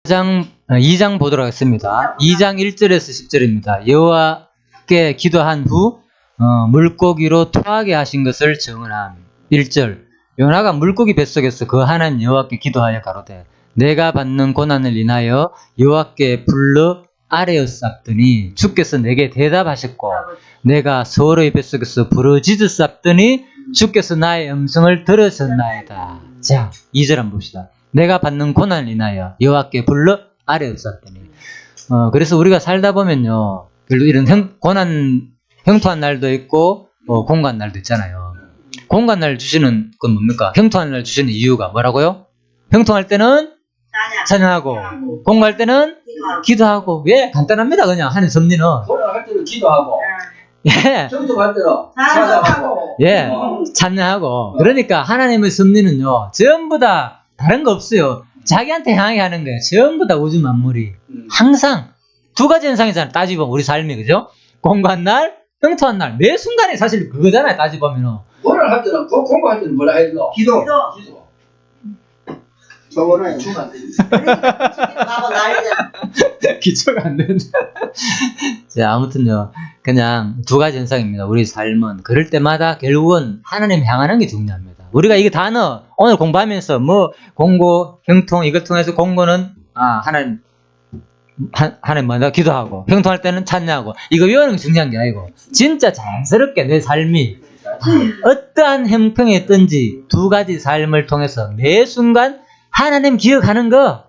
2장 보도록 하겠습니다. 2장 1절에서 10절입니다. 여호와께 기도한 후 물고기로 토하게 하신 것을 정언함. 1절 요나가 물고기 뱃속에서 그 하나님 여호와께 기도하여 가로되 내가 받는 고난을 인하여 여호와께 불러 아뢰었사더니 주께서 내게 대답하셨고 내가 서로의 뱃속에서 부르짖어 쌌더니 주께서 나의 음성을 들으셨나이다. 자, 2절 한번 봅시다. 내가 받는 고난을 인하여 여호와께 불러 아뢰었사더니 그래서 우리가 살다 보면요 별로 이런 형통한 날도 있고 공고한 날도 있잖아요. 공고한 날 주시는 건 뭡니까? 형통한 날 주시는 이유가 뭐라고요? 형통할 때는 찬양하고 공고할 때는 기도하고. 예, 간단합니다. 그냥 하는 섭리는. 고난할 때는 기도하고 예, 형통할 때는 찬양하고. 예, 찬양하고. 그러니까 하나님의 섭리는요 전부 다 다른 거 없어요. 자기한테 향하게 하는 거예요. 전부 다 우주 만물이 항상 두 가지 현상이잖아요. 따지보면 우리 삶이, 그죠? 공고한 날, 형통한 날, 매 순간에 사실 그거잖아요. 따지보면은. 고난할 때는 공부할 때는 뭐라 해야 되나? 기도. 저거는 주면 안 되지. 기초가 안 된다. 자, 아무튼요. 그냥 두 가지 현상입니다. 우리 삶은. 그럴 때마다 결국은 하나님 향하는 게 중요합니다. 우리가 이게 단어 오늘 공부하면서 뭐 공고, 형통 이걸 통해서 공고는 하나님 뭐다 기도하고 형통할 때는 찬양하고 이거 외우는 게 중요한 게 아니고 진짜 자연스럽게 내 삶이 어떠한 형편에 있든지 두 가지 삶을 통해서 매 순간 하나님 기억하는 거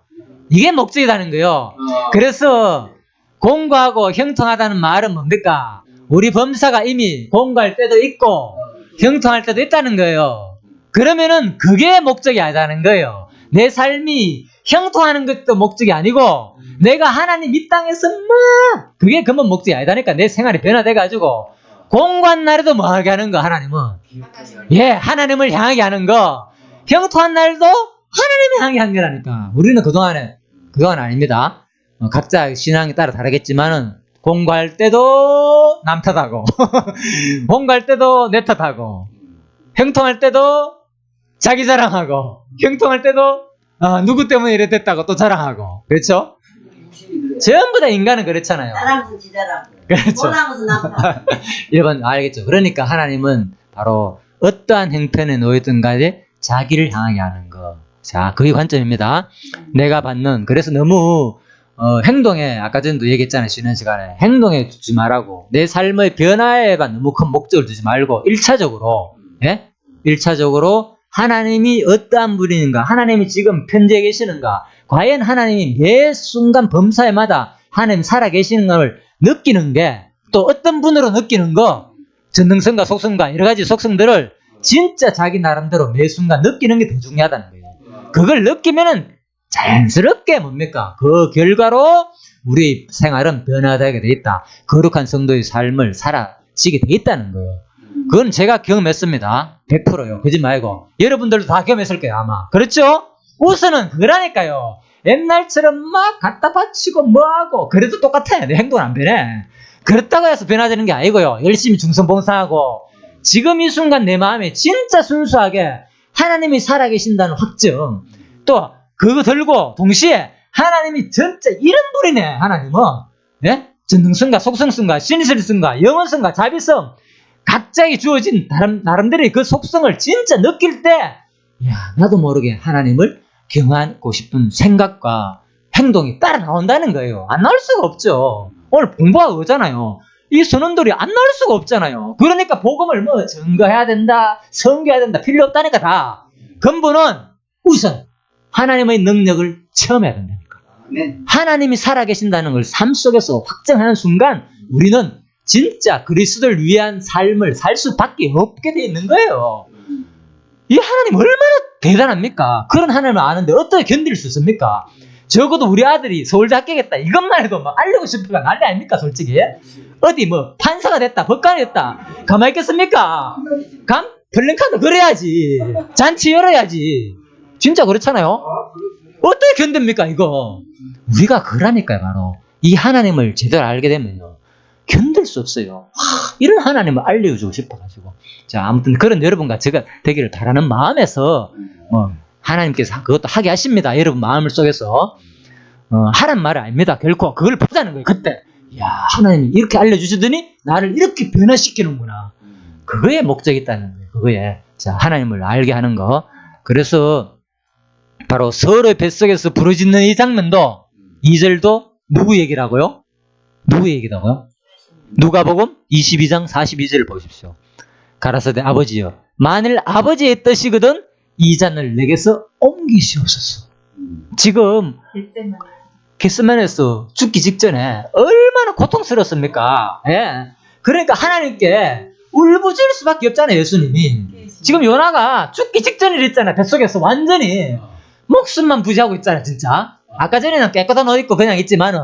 이게 목적이라는 거예요. 그래서 공고하고 형통하다는 말은 뭡니까? 우리 범사가 이미 공고할 때도 있고 형통할 때도 있다는 거예요. 그러면은 그게 목적이 아니라는 거예요. 내 삶이 형통하는 것도 목적이 아니고 내가 하나님 이 땅에서 막 그게 그만 목적이 아니다니까. 내 생활이 변화돼가지고 공고한 날에도 뭐 하게 하는 거 하나님은 예 하나님을 향하게 하는 거 형통한 날도 하나님을 향하게 하는 거라니까. 우리는 그동안 아닙니다. 각자 신앙에 따라 다르겠지만은 공고할 때도 남 탓하고 공고할 때도 내 탓하고 형통할 때도 자기 자랑하고 형통할 때도 누구 때문에 이래 됐다고 또 자랑하고. 그렇죠? 전부 다 인간은 그렇잖아요. 자랑은 지자랑. 그렇죠. 못하면서 나빠. 여러분 알겠죠? 그러니까 하나님은 바로 어떠한 형편에 놓이든 간에 자기를 향하게 하는 거. 자, 그게 관점입니다. 내가 받는 그래서 너무 행동에 아까 전에도 얘기했잖아요. 쉬는 시간에 행동에 두지 말라고. 내 삶의 변화에만 너무 큰 목적을 두지 말고 1차적으로 예? 1차적으로 하나님이 어떠한 분인가, 하나님이 지금 편지에 계시는가, 과연 하나님이 매 순간 범사에마다 하나님 살아계시는 걸 느끼는 게 또 어떤 분으로 느끼는 거, 전능성과 속성과 여러 가지 속성들을 진짜 자기 나름대로 매 순간 느끼는 게 더 중요하다는 거예요. 그걸 느끼면은 자연스럽게 뭡니까? 그 결과로 우리 생활은 변화되게 돼 있다. 거룩한 성도의 삶을 살아지게 돼 있다는 거예요. 그건 제가 경험했습니다. 100%요. 그러지 말고. 여러분들도 다 경험했을 거예요, 아마. 그렇죠? 우선은 그러니까요. 옛날처럼 막 갖다 바치고 뭐하고 그래도 똑같아. 내 행동은 안 변해. 그렇다고 해서 변화되는 게 아니고요. 열심히 중성봉사하고 지금 이 순간 내 마음에 진짜 순수하게 하나님이 살아계신다는 확증, 또 그거 들고 동시에 하나님이 진짜 이런 분이네. 하나님은 예? 전능성과 속성성과 신실성과 영원성과 자비성 각자에게 주어진 나름대로의 그 속성을 진짜 느낄 때, 야, 나도 모르게 하나님을 경하고 싶은 생각과 행동이 따라 나온다는 거예요. 안 나올 수가 없죠. 오늘 공부하고 그러잖아요. 이 선언들이 안 나올 수가 없잖아요. 그러니까 복음을 뭐 증거해야 된다, 선교해야 된다, 필요 없다니까 다. 근본은 우선 하나님의 능력을 체험해야 된다니까. 하나님이 살아계신다는 걸 삶 속에서 확정하는 순간 우리는 진짜 그리스도를 위한 삶을 살 수밖에 없게 돼 있는 거예요. 이 하나님 얼마나 대단합니까? 그런 하나님을 아는데 어떻게 견딜 수 있습니까? 적어도 우리 아들이 서울대 합격했다 이것만 해도 막 알리고 싶으면 난리 아닙니까? 솔직히 어디 뭐 판사가 됐다, 법관이 됐다 가만히 있겠습니까? 플랜카드 그래야지, 잔치 열어야지. 진짜 그렇잖아요. 어떻게 견딥니까 이거? 우리가 그러니까요. 바로 이 하나님을 제대로 알게 되면요 견딜 수 없어요. 이런 하나님을 알려주고 싶어가지고. 자, 아무튼 그런 여러분과 제가 되기를 바라는 마음에서 뭐 하나님께서 그것도 하게 하십니다. 여러분 마음 속에서. 하란 말이 아닙니다. 결코 그걸 보자는 거예요. 그때 야 하나님이 이렇게 알려주시더니 나를 이렇게 변화시키는구나. 그거에 목적이 있다는 거예요. 그거에 자 하나님을 알게 하는 거. 그래서 바로 서로의 뱃속에서 부르짖는 이 장면도 2절도 누구 얘기라고요? 누구 얘기라고요? 누가복음 22장 42절을 보십시오. 가라사대 아버지여 만일 아버지의 뜻이거든 이 잔을 내게서 옮기시옵소서. 지금 겟세마네에서 죽기 직전에 얼마나 고통스러웠습니까? 예. 그러니까 하나님께 울부짖을 수밖에 없잖아요. 예수님이. 지금 요나가 죽기 직전이랬잖아. 뱃속에서 완전히 목숨만 부지하고 있잖아. 진짜. 아까 전에는 깨끗한 옷 입고 그냥 있지만은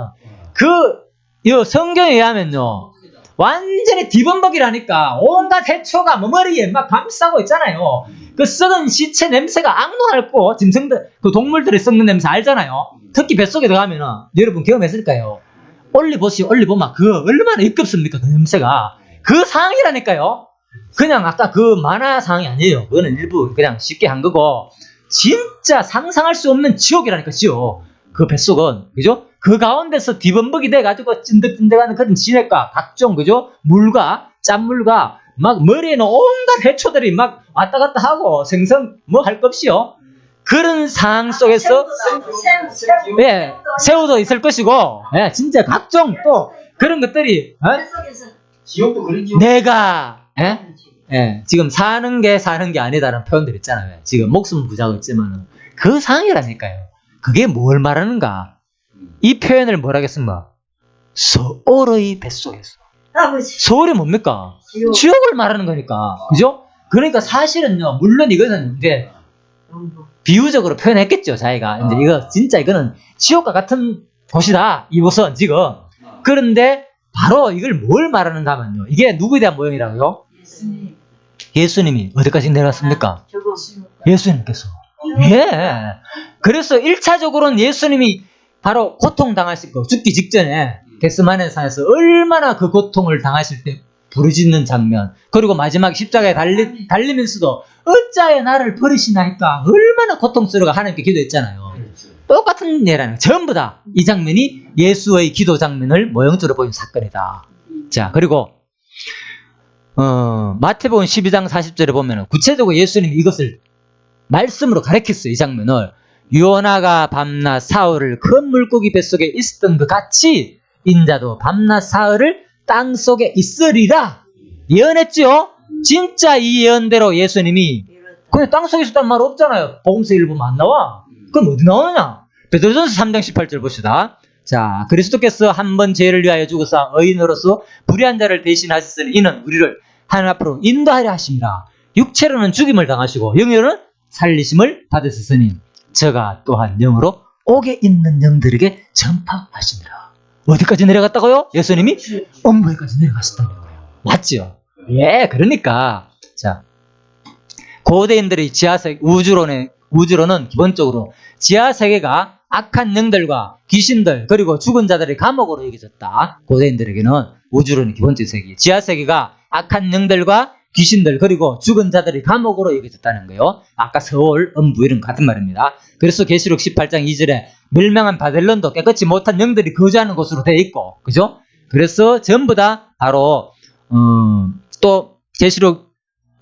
이 성경에 의하면요 완전히 뒤범벅이라니까 온갖 해초가 머리에 막 감싸고 있잖아요. 그 썩은 시체 냄새가 악노할고 짐승들 그 동물들이 썩는 냄새 알잖아요. 특히 뱃속에 들어가면은 여러분 경험했을까요? 올리보마 그거 얼마나 역겹습니까? 그 냄새가 그 상황이라니까요. 그냥 아까 그 만화 상황이 아니에요. 그거는 일부 그냥 쉽게 한 거고 진짜 상상할 수 없는 지옥이라니까. 지옥. 그 뱃속은 그죠? 그 가운데서 뒤범벅이 돼가지고 찐득찐득하는 그런 진액과 각종 그죠? 물과 짠물과 막 머리에는 온갖 해초들이 막 왔다 갔다 하고 생선 뭐 할 것 없이요. 그런 상황 속에서 예, 새우도 있을 것이고 예, 진짜 각종 또 그런 것들이 지옥도 그러죠. 내가 지금 사는 게 아니다라는 표현들 있잖아요. 지금 목숨 부자고 있지만은 그 상황이라니까요. 그게 뭘 말하는가? 이 표현을 뭐라겠습니까? 서울의 뱃속에서. 서울이 뭡니까? 지옥을 말하는 거니까. 그죠? 그러니까 사실은요, 물론 이것은 이제 비유적으로 표현했겠죠, 자기가. 이제 이거, 진짜 이거는 지옥과 같은 곳이다. 이곳은 지금. 그런데 바로 이걸 뭘 말하는가 하면요. 이게 누구에 대한 모형이라고요? 예수님이 어디까지 내려왔습니까? 예수님께서. 예. 그래서 1차적으로는 예수님이 바로 고통당하실 거, 죽기 직전에 겟세마네 산에서 얼마나 그 고통을 당하실 때 부르짖는 장면, 그리고 마지막 십자가에 달리면서도 어찌하여 나를 버리시나이까 얼마나 고통스러워 하나님께 기도했잖아요. 똑같은 예라는 전부 다 이 장면이 예수의 기도 장면을 모형적으로 보인 사건이다. 자, 그리고 마태복음 12장 40절에 보면 구체적으로 예수님이 이것을 말씀으로 가르쳤어요. 이 장면을 요나가 밤낮 사흘을 큰 물고기 뱃속에 있었던 것 같이 인자도 밤낮 사흘을 땅속에 있으리라 예언했죠. 진짜 이 예언대로 예수님이 근데 땅속에 있었단 말 없잖아요. 복음서 1부면 안 나와. 그럼 어디 나오느냐? 베드로전서 3장 18절 봅시다. 자, 그리스도께서 한 번 죄를 위하여 죽으사 의인으로서 불의한 자를 대신하셨으니 이는 우리를 하나님 앞으로 인도하려 하십니다. 육체로는 죽임을 당하시고 영으로는 살리심을 받으셨으니 저가 또한 영으로 옥에 있는 영들에게 전파하시니라. 어디까지 내려갔다고요? 예수님이 엄부에까지 내려가셨다는 거예요. 맞죠? 예, 그러니까 자 고대인들의 지하세계 우주로는 기본적으로 지하세계가 악한 영들과 귀신들 그리고 죽은 자들의 감옥으로 여겨졌다. 고대인들에게는 우주로는 기본적인 세계, 지하세계가 악한 영들과 귀신들 그리고 죽은 자들이 감옥으로 여겨졌다는 거예요. 아까 서울, 음부 이런 같은 말입니다. 그래서 계시록 18장 2절에 멸망한 바벨론도 깨끗이 못한 영들이 거주하는 곳으로 되어 있고, 그죠? 그래서 전부 다 바로 또 계시록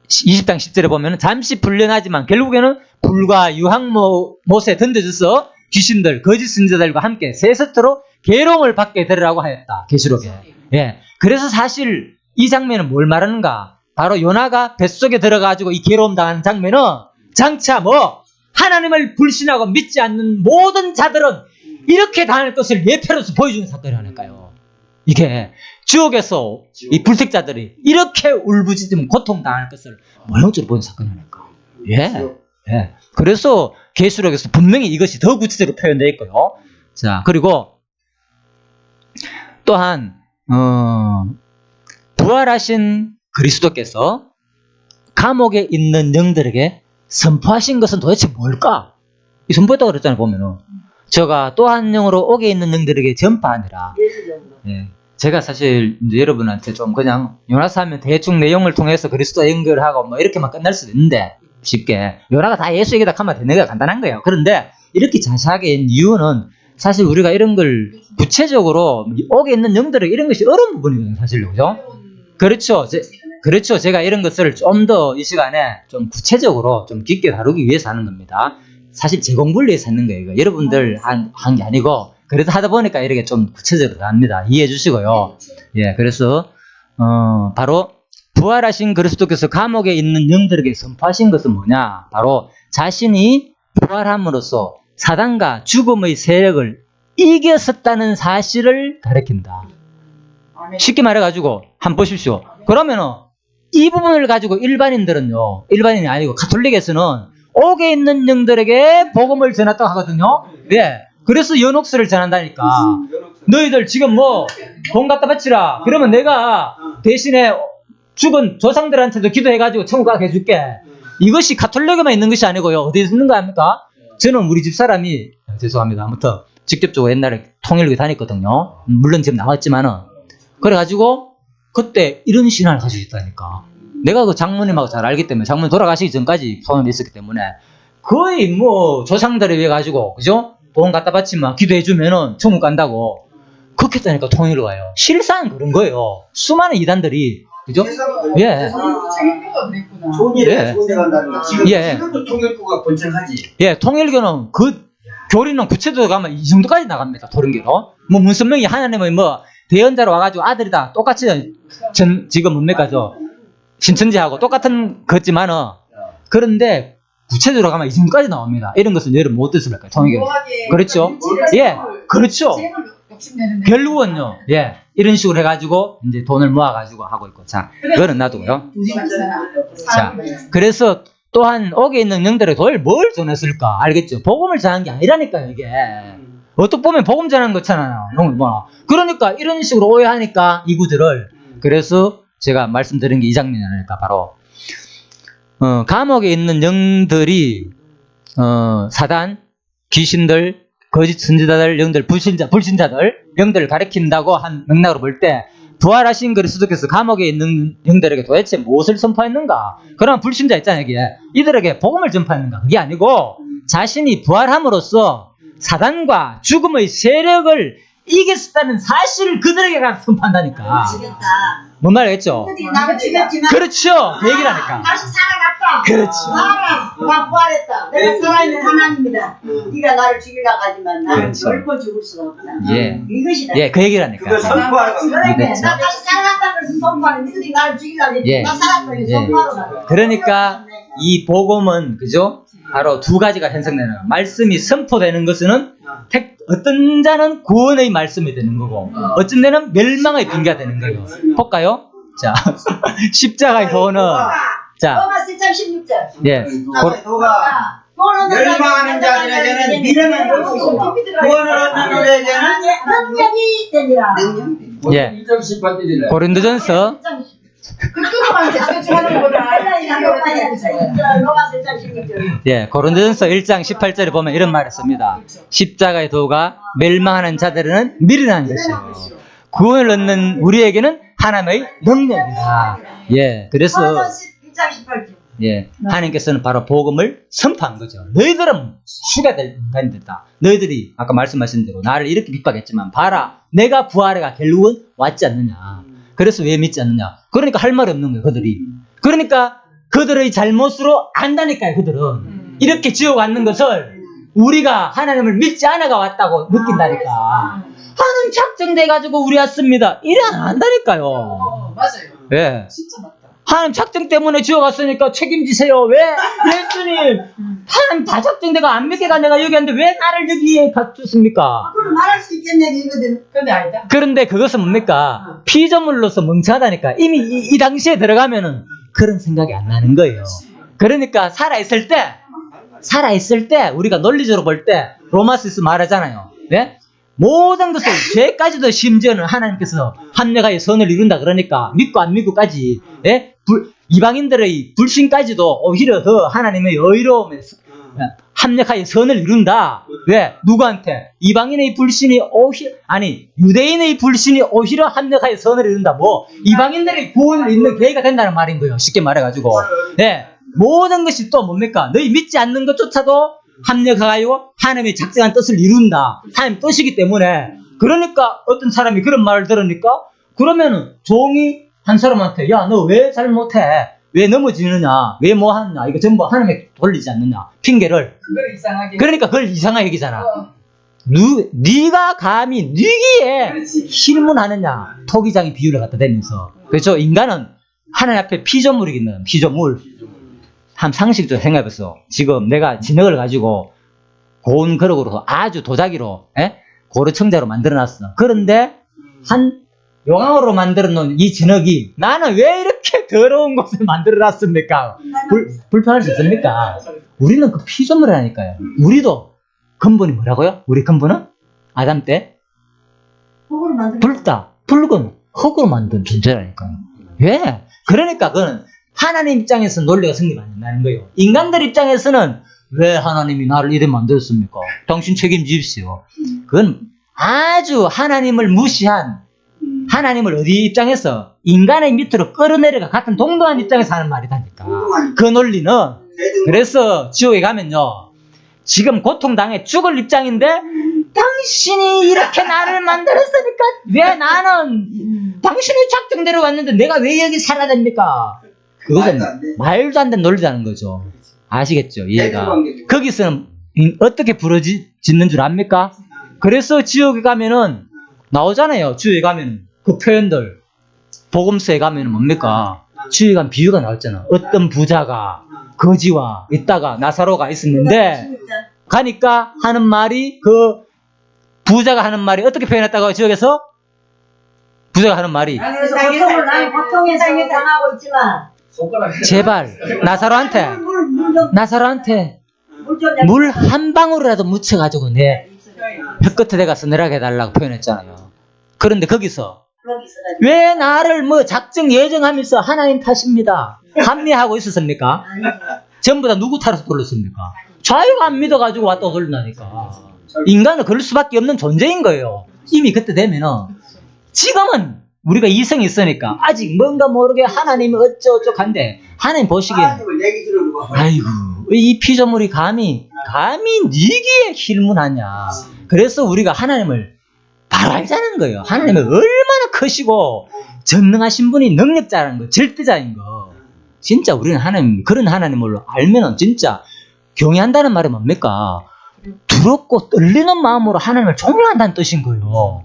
20장 10절에 보면 잠시 불련하지만 결국에는 불과 유황못에 던져져서 귀신들, 거짓 선지자들과 함께 세세토록 괴로움을 받게 되리라고 하였다. 계시록에. 예. 그래서 사실 이 장면은 뭘 말하는가? 바로 요나가 뱃속에 들어가지고 이 괴로움 당하는 장면은 장차 하나님을 불신하고 믿지 않는 모든 자들은 이렇게 당할 것을 예표로서 보여주는 사건이라니까요. 이게 지옥에서 이 불택자들이 이렇게 울부짖으면 고통당할 것을 모형적으로 보여주는 사건이라니까. 예. 예. 그래서 계시록에서 분명히 이것이 더 구체적으로 표현되어 있고요. 자, 그리고 또한 부활하신 그리스도께서 감옥에 있는 영들에게 선포하신 것은 도대체 뭘까? 이 선포했다고 그랬잖아요, 보면은. 저가 또 한 영으로 옥에 있는 영들에게 전파하니라. 예. 제가 사실 이제 여러분한테 좀 그냥 요나서 하면 대충 내용을 통해서 그리스도와 연결하고 이렇게만 끝날 수도 있는데, 쉽게. 요나가 다 예수 얘기다 하면 되는 게 간단한 거예요. 그런데 이렇게 자세하게 한 이유는 사실 우리가 이런 걸 구체적으로 옥에 있는 영들에게 이런 것이 어려운 부분이거든요, 사실로. 그죠? 그렇죠. 그렇죠. 제가 이런 것을 좀 더 이 시간에 좀 구체적으로 좀 깊게 다루기 위해서 하는 겁니다. 사실 제공분리에 위해서 하는 거예요. 이거. 여러분들 한 게 아니고, 그래도 하다 보니까 이렇게 좀 구체적으로 합니다. 이해해 주시고요. 예, 그래서, 바로, 부활하신 그리스도께서 감옥에 있는 영들에게 선포하신 것은 뭐냐? 바로 자신이 부활함으로써 사단과 죽음의 세력을 이겼었다는 사실을 가리킨다. 쉽게 말해가지고 한번 보십시오. 그러면은 이 부분을 가지고 일반인들은요, 일반인이 아니고 가톨릭에서는 옥에 있는 영들에게 복음을 전했다고 하거든요. 예. 그래서 연옥수를 전한다니까. 너희들 지금 뭐 돈 갖다 바치라. 그러면 내가 대신에 죽은 조상들한테도 기도해가지고 천국 가게 해줄게. 이것이 가톨릭에만 있는 것이 아니고요. 어디에 있는 거 아닙니까? 저는 우리 집 사람이, 죄송합니다. 아무튼 직접적으로 옛날에 통일교 다녔거든요. 물론 지금 나왔지만은. 그래가지고 그때 이런 신앙을 가지고 있다니까. 내가 그 장모님하고 잘 알기 때문에, 장모님 돌아가시기 전까지 포함이 있었기 때문에 거의 뭐 조상들에 의해 가지고, 그죠? 돈 갖다 바치면 기도해주면은 천국 간다고. 그렇게 했다니까, 통일을 와요. 실상 그런 거예요. 수많은 이단들이, 그죠? 예. 좋은 일에 예. 좋은 데 간다는 거. 예. 지금도 통일교가 번창하지. 예, 통일교는 그 교리는 구체적으로 가면 이 정도까지 나갑니다. 토른교로. 뭐 문선명이 하나님의 뭐 대언자로 와가지고 아들이다. 똑같이 지금 뭡니까 신천지하고 똑같은 거지만은, 그런데 구체적으로 가면 이 정도까지 나옵니다. 이런 것은 여러분 못 듣을 거예요. 통일교. 그렇죠? 예, 그렇죠. 결국은요, 예, 이런 식으로 해가지고 이제 돈을 모아가지고 하고 있고, 자, 이거는 놔두고요. 자, 그래서 또한 옥에 있는 영들에게 도대체 뭘 전했을까? 알겠죠? 복음을 전한 게 아니라니까요, 이게. 어떻게 보면 복음 전하는 거잖아요. 그러니까 이런 식으로 오해하니까 이구들을. 그래서 제가 말씀드린 게 이 장면이니까 바로 감옥에 있는 영들이 사단, 귀신들, 거짓 선지자들, 영들, 불신자들, 영들을 가리킨다고 한 맥락으로 볼 때, 부활하신 그리스도께서 감옥에 있는 영들에게 도대체 무엇을 선포했는가? 그럼 불신자 있잖아요, 여기에. 이들에게 복음을 전파했는가? 그게 아니고, 자신이 부활함으로써 사단과 죽음의 세력을 이겼다는 사실을 그들에게 가서 선포한다니까. 뭔 말이겠죠? 나를 죽였지만 그렇죠. 그 얘기를 하니까. 다시 살아났다. 그렇죠. 나 부활했다. 내가 살아있는 하나님이다. 네가 나를 죽이려고 하지만 나는 그렇죠. 결코 죽을 수가 없다. 예. 이것이다. 예, 그 얘기를 하니까. 그걸 선포하는 거. 그러니까 그렇죠. 나 다시 살아났다는 것을 선포하는 니들이 나를 죽이려고 했지. 예. 나 살았다. 이거 예. 선포하러 가는 그러니까 이 복음은, 그죠? 바로 두 가지가 형성되는 거예요. 말씀이 선포되는 것은 어떤 자는 구원의 말씀이 되는 거고, 어떤 데는 멸망의 빙계가 되는 거예요. 볼까요? 자, 십자가의 도는, 자, 로마 7장 16절. 예, 도가 멸망하는 자들에게는 미련한 것이고 구원을 얻는 자들에게는 능력이 되니라. 예. 1장 18절이래. 고린도전서, 그거만 대충 하는 거다. 로마 7장 16절. 예, 고린도전서 1장 18절에 보면 이런 말을 씁니다. 십자가의 도가 멸망하는 자들은 미련한 것이요, 구원을 얻는 우리에게는 하나님의 능력이다. 예, 그래서 1장 18절. 예, 하나님께서는 바로 복음을 선포한 거죠. 너희들은 수가 될 인간들이다. 너희들이 아까 말씀하신 대로 나를 이렇게 핍박했지만 봐라, 내가 부활해가 결국은 왔지 않느냐. 그래서 왜 믿지 않느냐. 그러니까 할 말이 없는 거예요, 그들이. 그러니까 그들의 잘못으로 안다니까요, 그들은. 이렇게 지옥 왔는 것을 우리가 하나님을 믿지 않아가 왔다고 느낀다니까. 하나님 작정돼가지고 우리 왔습니다. 이래 안 한다니까요. 맞아요. 예. 진짜 맞다. 하나님 작정 때문에 지옥 왔으니까 책임지세요. 왜? 예수님, 하나님 다 작정돼가 안 믿게 가 내가 여기 왔는데 왜 나를 여기에 갖tus습니까? 그럼 말할 수 있겠네, 이거든. 근데 아니다. 그런데 그것은 뭡니까? 피조물로서 멍청하다니까. 이미 이 당시에 들어가면은 그런 생각이 안 나는 거예요. 그러니까 살아있을 때 우리가 논리적으로 볼 때 로마서에서 말하잖아요. 네? 모든 것을 죄까지도 심지어는 하나님께서 합력하여 선을 이룬다. 그러니까 믿고 안 믿고까지, 예? 이방인들의 불신까지도 오히려 더 하나님의 의로움에 합력하여 선을 이룬다. 왜? 누구한테? 이방인의 불신이 유대인의 불신이 오히려 합력하여 선을 이룬다. 뭐 이방인들의 구원을 잇는 계기가 된다는 말인 거예요. 쉽게 말해가지고. 예. 모든 것이 또 뭡니까? 너희 믿지 않는 것조차도 합력하여 하나님의 작정한 뜻을 이룬다. 하나님 뜻이기 때문에. 그러니까 어떤 사람이 그런 말을 들으니까 그러면은 종이 한 사람한테 야, 너 왜 잘 못해? 왜 넘어지느냐? 왜 뭐 하느냐? 이거 전부 하나님께 돌리지 않느냐? 핑계를. 그걸 이상하게. 그러니까 그걸 이상하게 얘기잖아. 네가 감히 네기에 그렇지. 실문하느냐? 토기장의 비유를 갖다 대면서. 그렇죠? 인간은 하나님 앞에 피조물이기는 피조물. 한 상식 좀 생각해봤어. 지금 내가 진흙을 가지고 고운 그릇으로 아주 도자기로 고르청자로 만들어놨어. 그런데 한 용왕으로 만들어놓은 이 진흙이 나는 왜 이렇게 더러운 곳에 만들어놨습니까? 불편할 수 있습니까? 우리는 그 피조물이라니까요. 우리도 근본이 뭐라고요? 우리 근본은 아담 때 붉은 흙으로 만든 존재라니까요. 왜? 그러니까 그건 하나님 입장에서 논리가 성립 안 된다는 거예요. 인간들 입장에서는 왜 하나님이 나를 이래 만들었습니까? 당신 책임지십시오. 그건 아주 하나님을 무시한 하나님을 어디 입장에서 인간의 밑으로 끌어내려가 같은 동등한 입장에서 하는 말이다니까. 그 논리는 그래서 지옥에 가면요. 지금 고통당해 죽을 입장인데 당신이 이렇게 나를 만들었으니까 왜 나는 당신의 작정대로 왔는데 내가 왜 여기 살아야 됩니까? 그것은 말도 안 되는 논리라는 거죠. 아시겠죠? 이해가. 거기서는 어떻게 부러지는 줄 압니까? 그래서 지옥에 가면은 나오잖아요. 지옥에 가면은 그 표현들 복음서에 가면은 뭡니까? 지옥에 가면 비유가 나왔잖아. 어떤 부자가 거지와 있다가 나사로가 있었는데 가니까 하는 말이 그 부자가 하는 말이 어떻게 표현했다고 지옥에서? 부자가 하는 말이 그래서 고통을 나는 고통에 상해 당하고 있지만 제발 나사로한테 물 한 방울이라도 묻혀가지고 내 혀끝에 대가 서늘하게 해달라고 표현했잖아요. 그런데 거기서 왜 나를 뭐 작정 예정하면서 하나님 탓입니다 합리하고 있었습니까? 전부 다 누구 탓으로 돌렸습니까? 자기가 안 믿어가지고 왔다 돌린다니까. 인간은 그럴 수밖에 없는 존재인 거예요. 이미 그때 되면은. 지금은 우리가 이성이 있으니까 아직 뭔가 모르게 하나님이 어쩌고저쩌고 한데 하나님 보시기엔 아이고 이 피조물이 감히 니기에 힐문하냐. 그래서 우리가 하나님을 바로 알자는 거예요. 하나님은 얼마나 크시고 전능하신 분이 능력자라는 거, 절대자인 거. 진짜 우리는 하나님, 그런 하나님을 알면은 진짜 경외한다는 말이 뭡니까? 두렵고 떨리는 마음으로 하나님을 존경한다는 뜻인 거예요.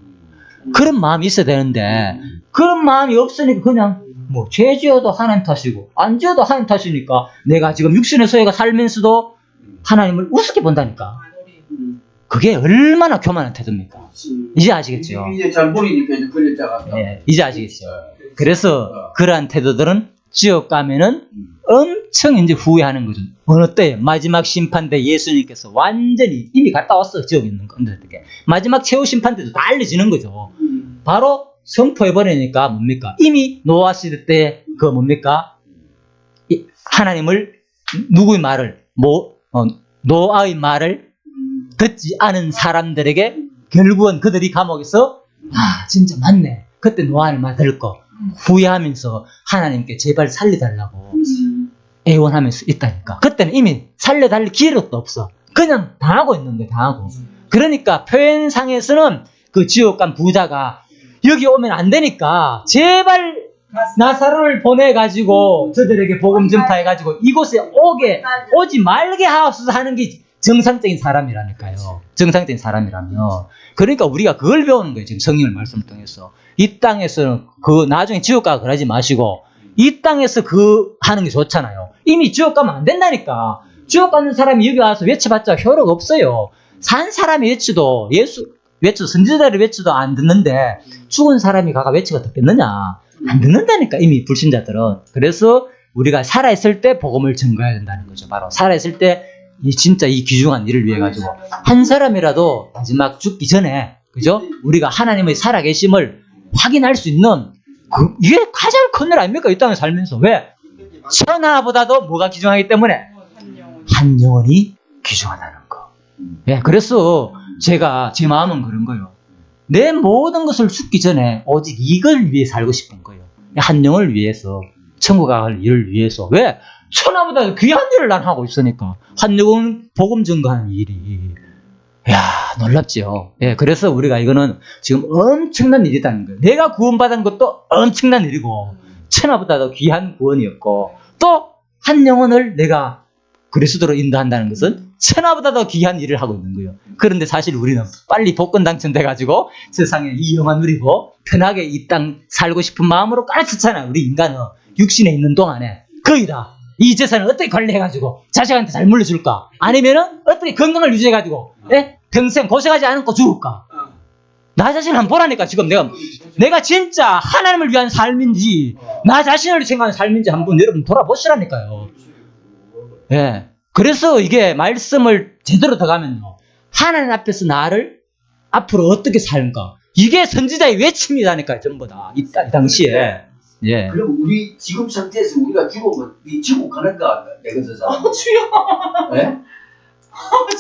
그런 마음이 있어야 되는데 그런 마음이 없으니까 그냥 뭐 죄 지어도 하나님 탓이고 안 지어도 하나님 탓이니까 내가 지금 육신의 소유가 살면서도 하나님을 우습게 본다니까. 그게 얼마나 교만한 태도입니까? 이제 아시겠죠? 이제 잘 모르니까 이제 걸렸다가. 네, 이제 아시겠죠? 그래서 그러한 태도들은 지옥 가면은 엄청 이제 후회하는 거죠. 어느 때 마지막 심판 때 예수님께서 완전히 이미 갔다 왔어. 지옥에 있는 건데 마지막 최후 심판 때도 다 알려지는 거죠. 바로 선포해버리니까 뭡니까? 이미 노아 시대 때 그 뭡니까? 하나님을 누구의 말을 노아의 말을 듣지 않은 사람들에게 결국은 그들이 감옥에서 진짜 맞네. 그때 노아의 말 들을 거 후회하면서 하나님께 제발 살려달라고 애원하면서 있다니까. 그때는 이미 살려달릴 기회도 없어. 그냥 당하고 있는 거야. 당하고. 그러니까 표현상에서는 그 지옥 간 부자가 여기 오면 안 되니까 제발 나사로를 보내가지고 저들에게 복음 전파해가지고 이곳에 오지 말게 하옵소서 하는 게 정상적인 사람이라니까요. 정상적인 사람이라면. 그러니까 우리가 그걸 배우는 거예요. 지금 성령의 말씀을 통해서. 이 땅에서는 나중에 지옥 가고 그러지 마시고 이 땅에서 하는 게 좋잖아요. 이미 지옥 가면 안 된다니까. 지옥 가는 사람이 여기 와서 외쳐봤자 효력 없어요. 산 사람이 외쳐도 선지자들이 외쳐도 안 듣는데 죽은 사람이 가가 외쳐가 듣겠느냐. 안 듣는다니까 이미 불신자들은. 그래서 우리가 살아있을 때 복음을 전가해야 된다는 거죠. 바로 살아있을 때 진짜 이 귀중한 일을 위해 가지고 한 사람이라도 마지막 죽기 전에 그죠? 우리가 하나님의 살아계심을 확인할 수 있는 이게 가장 큰 일 아닙니까? 이 땅에 살면서. 왜? 천하보다도 뭐가 귀중하기 때문에 한 영혼이 귀중하다는 거. 예, 그래서 제가 제 마음은 그런 거예요. 내 모든 것을 죽기 전에 오직 이걸 위해 살고 싶은 거예요. 한 영혼을 위해서, 천국 갈 일을 위해서. 왜? 천하보다 귀한 일을 난 하고 있으니까. 한영혼 복음 증거하는 일이. 야, 놀랍지요. 예, 그래서 우리가 이거는 지금 엄청난 일이라는 거예요. 내가 구원받은 것도 엄청난 일이고, 천하보다 더 귀한 구원이었고, 또 한 영혼을 내가 그리스도로 인도한다는 것은 천하보다 더 귀한 일을 하고 있는 거예요. 그런데 사실 우리는 빨리 복권 당첨돼가지고 세상에 이 영화 누리고 편하게 이 땅 살고 싶은 마음으로 까르쳤잖아요. 우리 인간은 육신에 있는 동안에 거의 다 이 재산을 어떻게 관리해가지고 자식한테 잘 물려줄까? 아니면은 어떻게 건강을 유지해가지고 평생 고생하지 않고 죽을까? 나 자신을 한번 보라니까. 지금 내가 진짜 하나님을 위한 삶인지 나 자신을 생각하는 삶인지 한번 여러분 돌아보시라니까요. 예. 그래서 이게 말씀을 제대로 더 가면요, 하나님 앞에서 나를 앞으로 어떻게 살까? 이게 선지자의 외침이라니까요, 전부 다. 이 당시에. 예. 그럼 우리 지금 상태에서 우리가 죽으면 이 지옥 가는가? 내가서 사. 주여. 예?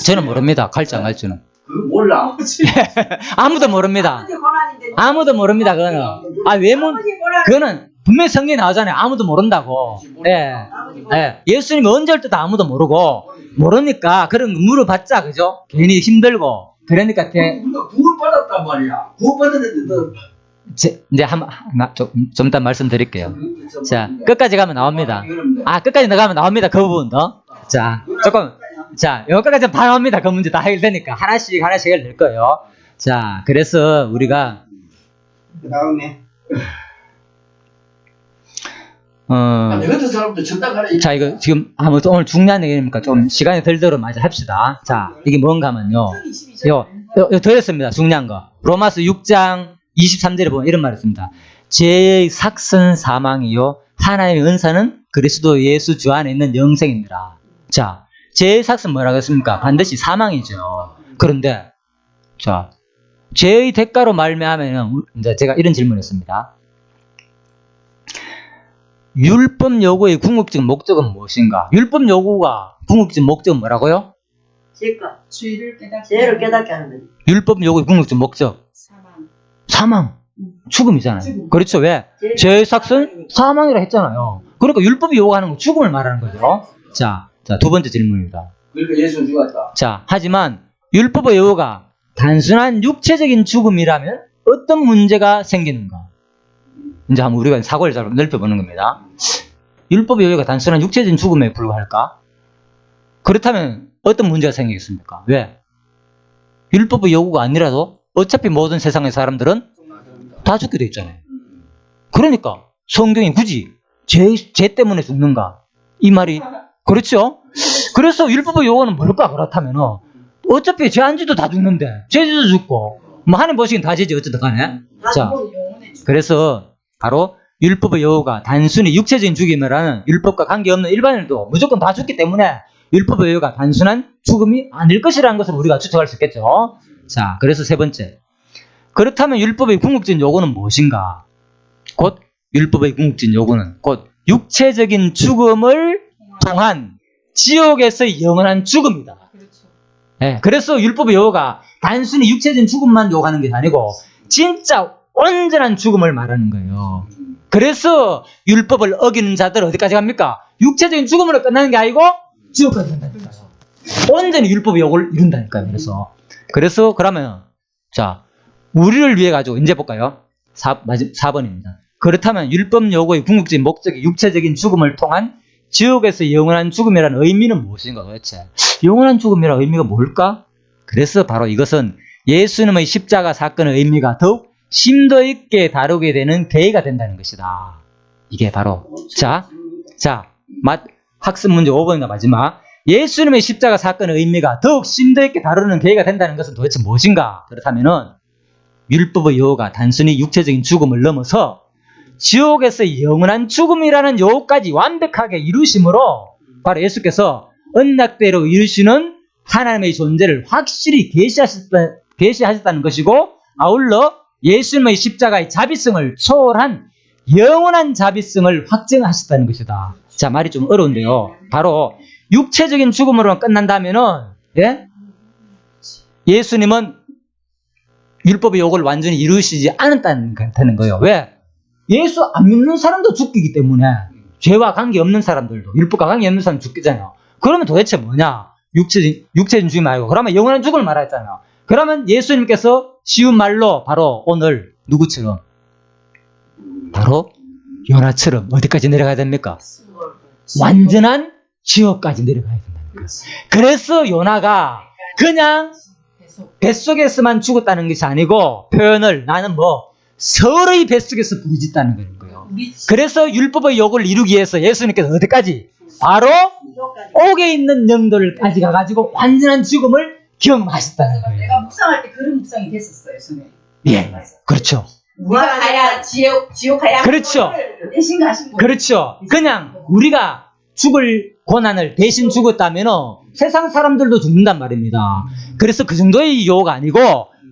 저는 모릅니다. 갈지 안 갈지는. 그거 몰라. 아무도 모릅니다. 아버지 권한인데. 아무도 모릅니다, 그거는. 외문, 아버지 권한. 그거는 분명히 성경에 나오잖아요. 아무도 모른다고. 예. 아버지 권한. 예. 예수님이 언제 올 때도 아무도 모르고, 모르니까 그런 거 물어봤자, 그죠? 괜히 힘들고. 그러니까, 우리가 구원받았단 말이야. 구원받았는데 너 이제 좀 이따 말씀드릴게요. 자, 끝까지 가면 나옵니다. 끝까지 나가면 나옵니다. 그 부분도. 자, 여기까지 다 나옵니다. 그 문제 다 해결되니까. 하나씩 해결될 거예요. 자, 그래서 우리가, 그 다음에. 내 같은 사람도 전당 가라. 자, 이거 지금 아무튼 오늘 중요한 얘기니까 좀 시간이 들도록 마저 합시다. 자, 이게 뭔가 하면요. 요 드렸습니다. 중요한 거. 로마서 6장 23절에 보면 이런 말이 있습니다. 죄의 삭선 사망이요, 하나님의 은사는 그리스도 예수 주 안에 있는 영생입니다. 자, 죄의 삭선 뭐라고 했습니까? 반드시 사망이죠. 그런데, 자, 죄의 대가로 말미암으면, 이제 제가 이런 질문을 했습니다. 율법 요구의 궁극적 목적은 무엇인가? 율법 요구가 궁극적 목적은 뭐라고요? 죄를 깨닫게 하는 거지. 율법 요구의 궁극적 목적. 사망. 죽음이잖아요. 그렇죠. 왜? 죄의 삭선 사망이라 했잖아요. 그러니까 율법이 요구하는 건 죽음을 말하는 거죠. 자, 두 번째 질문입니다. 그러니까 예수 죽었다. 자, 하지만 율법의 요구가 단순한 육체적인 죽음이라면 어떤 문제가 생기는가? 이제 한번 우리가 사고를 잘 넓혀보는 겁니다. 율법의 요구가 단순한 육체적인 죽음에 불과할까? 그렇다면 어떤 문제가 생기겠습니까? 왜? 율법의 요구가 아니라도 어차피 모든 세상의 사람들은 다 죽게 돼 있잖아요. 그러니까 성경이 굳이 죄 때문에 죽는가? 이 말이 그렇죠? 그래서 율법의 요구는 뭘까? 그렇다면 어차피 죄 안 지도 다 죽는데 죄 지도 죽고 뭐 하나님 보시기엔 다 죄지 어쨌든 간에. 자, 그래서 바로 율법의 요구가 단순히 육체적인 죽임이라는 율법과 관계없는 일반인도 무조건 다 죽기 때문에 율법의 요구가 단순한 죽음이 아닐 것이라는 것을 우리가 추측할 수 있겠죠. 자, 그래서 세 번째. 그렇다면 율법의 궁극적인 요구는 무엇인가? 곧 율법의 궁극적인 요구는 곧 육체적인 죽음을 통한 지옥에서의 영원한 죽음이다. 네, 그래서 율법의 요구가 단순히 육체적인 죽음만 요구하는 게 아니고 진짜 온전한 죽음을 말하는 거예요. 그래서 율법을 어기는 자들 어디까지 갑니까? 육체적인 죽음으로 끝나는 게 아니고 지옥까지 간다니까요. 온전히 율법의 요구를 이룬다니까요. 그래서 그러면 자, 우리를 위해 가지고 이제 볼까요? 4번입니다. 그렇다면 율법 요구의 궁극적인 목적이 육체적인 죽음을 통한 지옥에서 영원한 죽음이라는 의미는 무엇인가 도대체? 영원한 죽음이라는 의미가 뭘까? 그래서 바로 이것은 예수님의 십자가 사건의 의미가 더욱 심도 있게 다루게 되는 계기가 된다는 것이다. 이게 바로 자 학습 문제 5번이나 마지막. 예수님의 십자가 사건의 의미가 더욱 심도 있게 다루는 계기가 된다는 것은 도대체 무엇인가? 그렇다면은 율법의 요구가 단순히 육체적인 죽음을 넘어서 지옥에서 영원한 죽음이라는 요구까지 완벽하게 이루심으로 바로 예수께서 언약대로 이루시는 하나님의 존재를 확실히 계시하셨다는 것이고, 아울러 예수님의 십자가의 자비성을 초월한 영원한 자비성을 확증하셨다는 것이다. 자, 말이 좀 어려운데요. 바로 육체적인 죽음으로만 끝난다면은, 예수님은 율법의 요구를 완전히 이루시지 않았다는 거예요. 왜? 예수 안 믿는 사람도 죽기 때문에 죄와 관계없는 사람들도 율법과 관계없는 사람 죽겠잖아요. 그러면 도대체 뭐냐? 육체적인 죽음 말고 그러면 영원한 죽음을 말했잖아요. 그러면 예수님께서 쉬운 말로 바로 오늘 누구처럼? 바로 요나처럼 어디까지 내려가야 됩니까? 완전한 지옥까지 내려가야 된다는 거예요. 그래서 요나가 그냥 뱃속에서만 죽었다는 것이 아니고 표현을 나는 뭐 서로의 뱃속에서 부르짖다는 거예요. 그래서 율법의 욕을 이루기 위해서 예수님께서 어디까지? 바로 옥에 있는 영들까지 가가지고 완전한 죽음을 경험하셨다는 거예요. 내가 묵상할 때 그런 묵상이 됐었어요, 선생님. 예, 그렇죠. 우리가 가야 지옥 가야 그렇죠. 대신 가신 거예요. 그렇죠. 그냥 우리가 죽을 고난을 대신 죽었다면 세상 사람들도 죽는단 말입니다. 그래서 그 정도의 요구가 아니고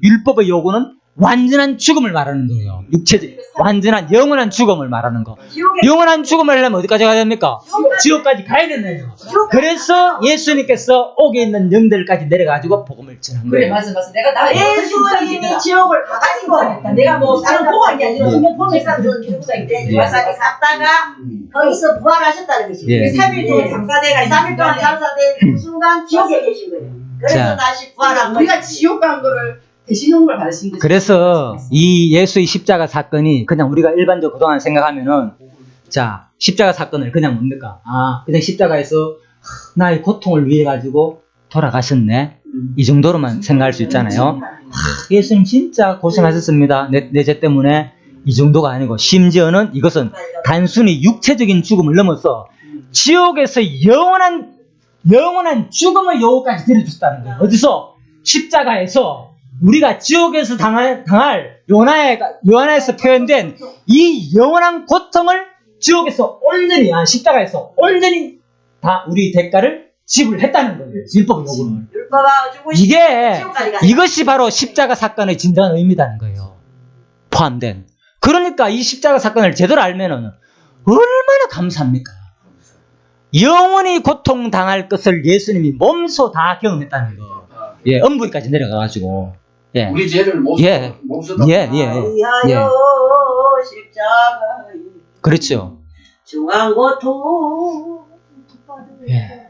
율법의 요구는 완전한 죽음을 말하는 거예요. 육체적 완전한 영원한 죽음을 말하는 거. 영원한 죽음을 하려면 어디까지 가야 됩니까? 지옥까지 가야 된다요. 그래서 예수님께서 옥에 있는 영들까지 내려가지고 복음을 전한 그래, 거예요. 맞아. 내가 나 예수님이 지옥을 가가지고 내가 뭐 다른 다른 보고 한 게 아니라 성경 보면서 묵상이 그런 묵상이 돼. 묵상이 갔다가 거기서 부활하셨다는 것이죠. 예. 3일 동안 장사대가 3일 동안 장사된 그 순간 지옥에 계신 거예요. 그래서 자. 다시 부활한 거예요. 우리가 지옥 간 거를 대신 형벌 받으신 거죠. 그래서 이 예수의 십자가 사건이 그냥 우리가 일반적으로 그동안 생각하면은 자 십자가 사건을 그냥 뭡니까? 그냥 십자가에서 나의 고통을 위해 가지고 돌아가셨네 이 정도로만 생각할 수 있잖아요. 예수님 진짜 고생하셨습니다. 내 죄 때문에 이 정도가 아니고 심지어는 이것은 단순히 육체적인 죽음을 넘어서 지옥에서 영원한 죽음의 여우까지 데려주셨다는 거예요. 어디서? 십자가에서 우리가 지옥에서 당할 요나에서 표현된 이 영원한 고통을 지옥에서 온전히 십자가에서 온전히 다 우리 대가를 지불했다는 거예요. 율법의 요구는. 율법아 주고 지옥까지 갔다. 이것이 바로 십자가 사건의 진정한 의미라는 거예요. 포함된. 그러니까 이 십자가 사건을 제대로 알면은 얼마나 감사합니까? 영원히 고통당할 것을 예수님이 몸소 다 경험했다는 거. 예, 엄부리까지 내려가가지고. 예. 우리 죄를 못 예. 예. 위하여 십자가 그렇죠. 중한 고통 예.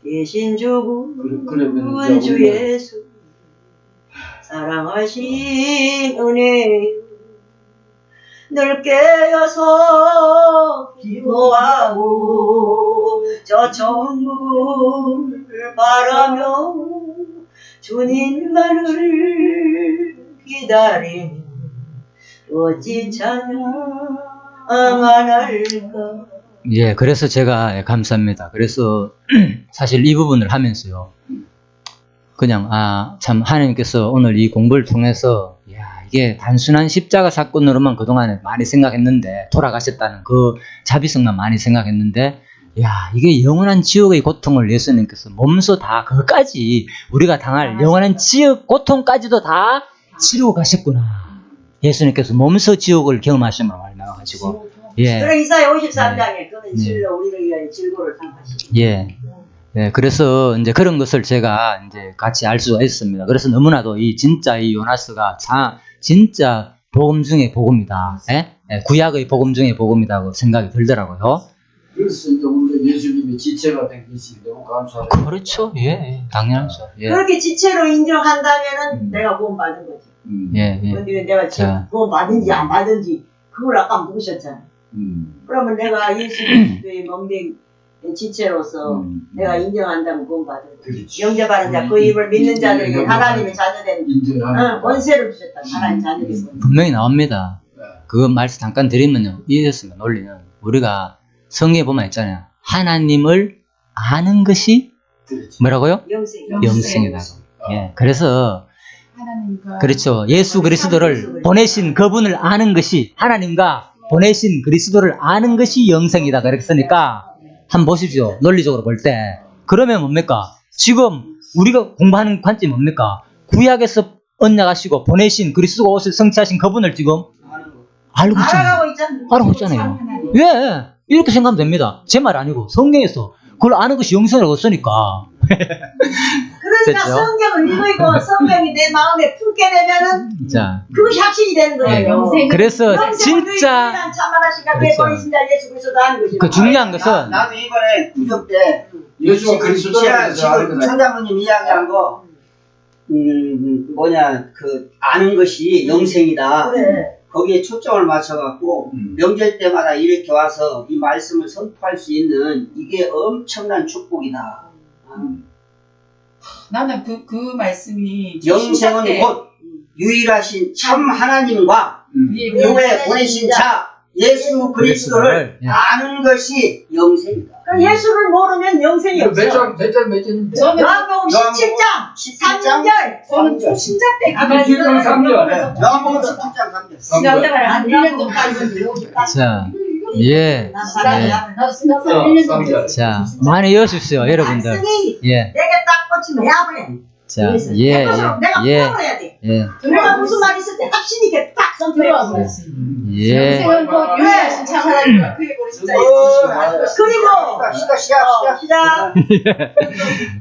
대신 주고 그러면 주 예수 사랑하신 은혜 늘 깨어서 기도하고 저 천국을 바라며 주님만을 기다리며 어찌 찬양 안 할까. 예, 그래서 제가 감사합니다. 그래서 사실 이 부분을 하면서요. 그냥 참 하나님께서 오늘 이 공부를 통해서 이게 단순한 십자가 사건으로만 그동안에 많이 생각했는데 돌아가셨다는 그 자비성만 많이 생각했는데 이게 영원한 지옥의 고통을 예수님께서 몸소 다 그것까지 우리가 당할 영원한 지옥 고통까지도 다 치르고 가셨구나. 예수님께서 몸소 지옥을 경험하심으로 말미암아가지고 그래 이사야 53장에 그는 실로 우리를 위하여 질고를 당하시고 예, 그래서 이제 그런 것을 제가 이제 같이 알 수가 있습니다. 그래서 너무나도 진짜 이 요나스가 진짜 복음 중에 복음이다. 구약의 복음 중에 복음이라고 생각이 들더라고요. 그래서 이제 우리가 예수님의 지체가 된 것이 너무 감사해요. 그렇죠. 예, 당연하죠. 예. 그렇게 지체로 인정한다면은 내가 구원 받은 거지. 예. 근데 내가 자. 구원 받은지 안 받은지 그걸 아까 물으셨잖아. 그러면 내가 예수 그리스도의 몸된 지체로서 내가 인정한다면 구원 받은 거지. 그렇지. 영접하는 자 그 입을 믿는 자들에게 하나님의 자녀된 인정하는 권세를 주셨다. 하나님 자녀된 권세. 분명히 나옵니다. 그거 말씀 잠깐 드리면요. 이랬습니다. 논리는 우리가 성경에 보면 있잖아요. 하나님을 아는 것이 그렇지. 뭐라고요? 영생. 영생이라고. 예. 그래서 하나님과 그렇죠. 예수 그리스도를 보내신 그분을 아는 것이 하나님과 보내신 그리스도를 아는 것이 영생이다. 그랬으니까 한번 보십시오. 논리적으로 볼 때. 그러면 뭡니까? 지금 우리가 공부하는 관점이 뭡니까? 구약에서 언약하시고 보내신 그리스도가 오실 성취하신 그분을 지금 알고 있잖아요. 알아가고 있잖아. 알아고 있잖아요. 예. 이렇게 생각하면 됩니다. 제 말 아니고 성경에서 그걸 아는 것이 영생이라고 했으니까. 그러니까 됐죠? 성경을 읽고 성경이 내 마음에 품게 되면은 자, 그것이 확신이 되는 거예요. 영생. 그래서 영생을 진짜 위한 참만하신 가 그렇죠. 되버리신 자 예수 그리스도 아는 것이 그 중요한 것은 나도 이번에 구조 때 예수가 그리스도라고 해서 아는 지금 거다. 천장모님 이야기한 거 아는 것이 영생이다. 그래. 거기에 초점을 맞춰갖고 명절 때마다 이렇게 와서 이 말씀을 선포할 수 있는 이게 엄청난 축복이다. 나는 그 말씀이 영생은 곧 유일하신 참 하나님과 그의 보내신 자 예수 그리스도를 예. 아는 것이 영생이다. 그럼 예수를 모르면 영생이 없어. 몇절인데? 저는 요한복음 17장 3절. 저는 신자 때 십칠 장 3절. 요한복음 17장 3절. 신자생활 한 1년 정도 자, 예. 나도 신자생활 1년 정도 했어요. 자, 많이 여십시오, 여러분들. 말씀이 예. 내게 딱 꽂히면 해버려. 자, 예, 내가 예, 풀어야 돼. 예, 내가 무슨 말 있을 때 확신 있게 딱 들어와 선포해. 버렸어요. 예. 영생은 곧 유일하신 참 하나님과 그의 보내신 자 예수 그리고 시작.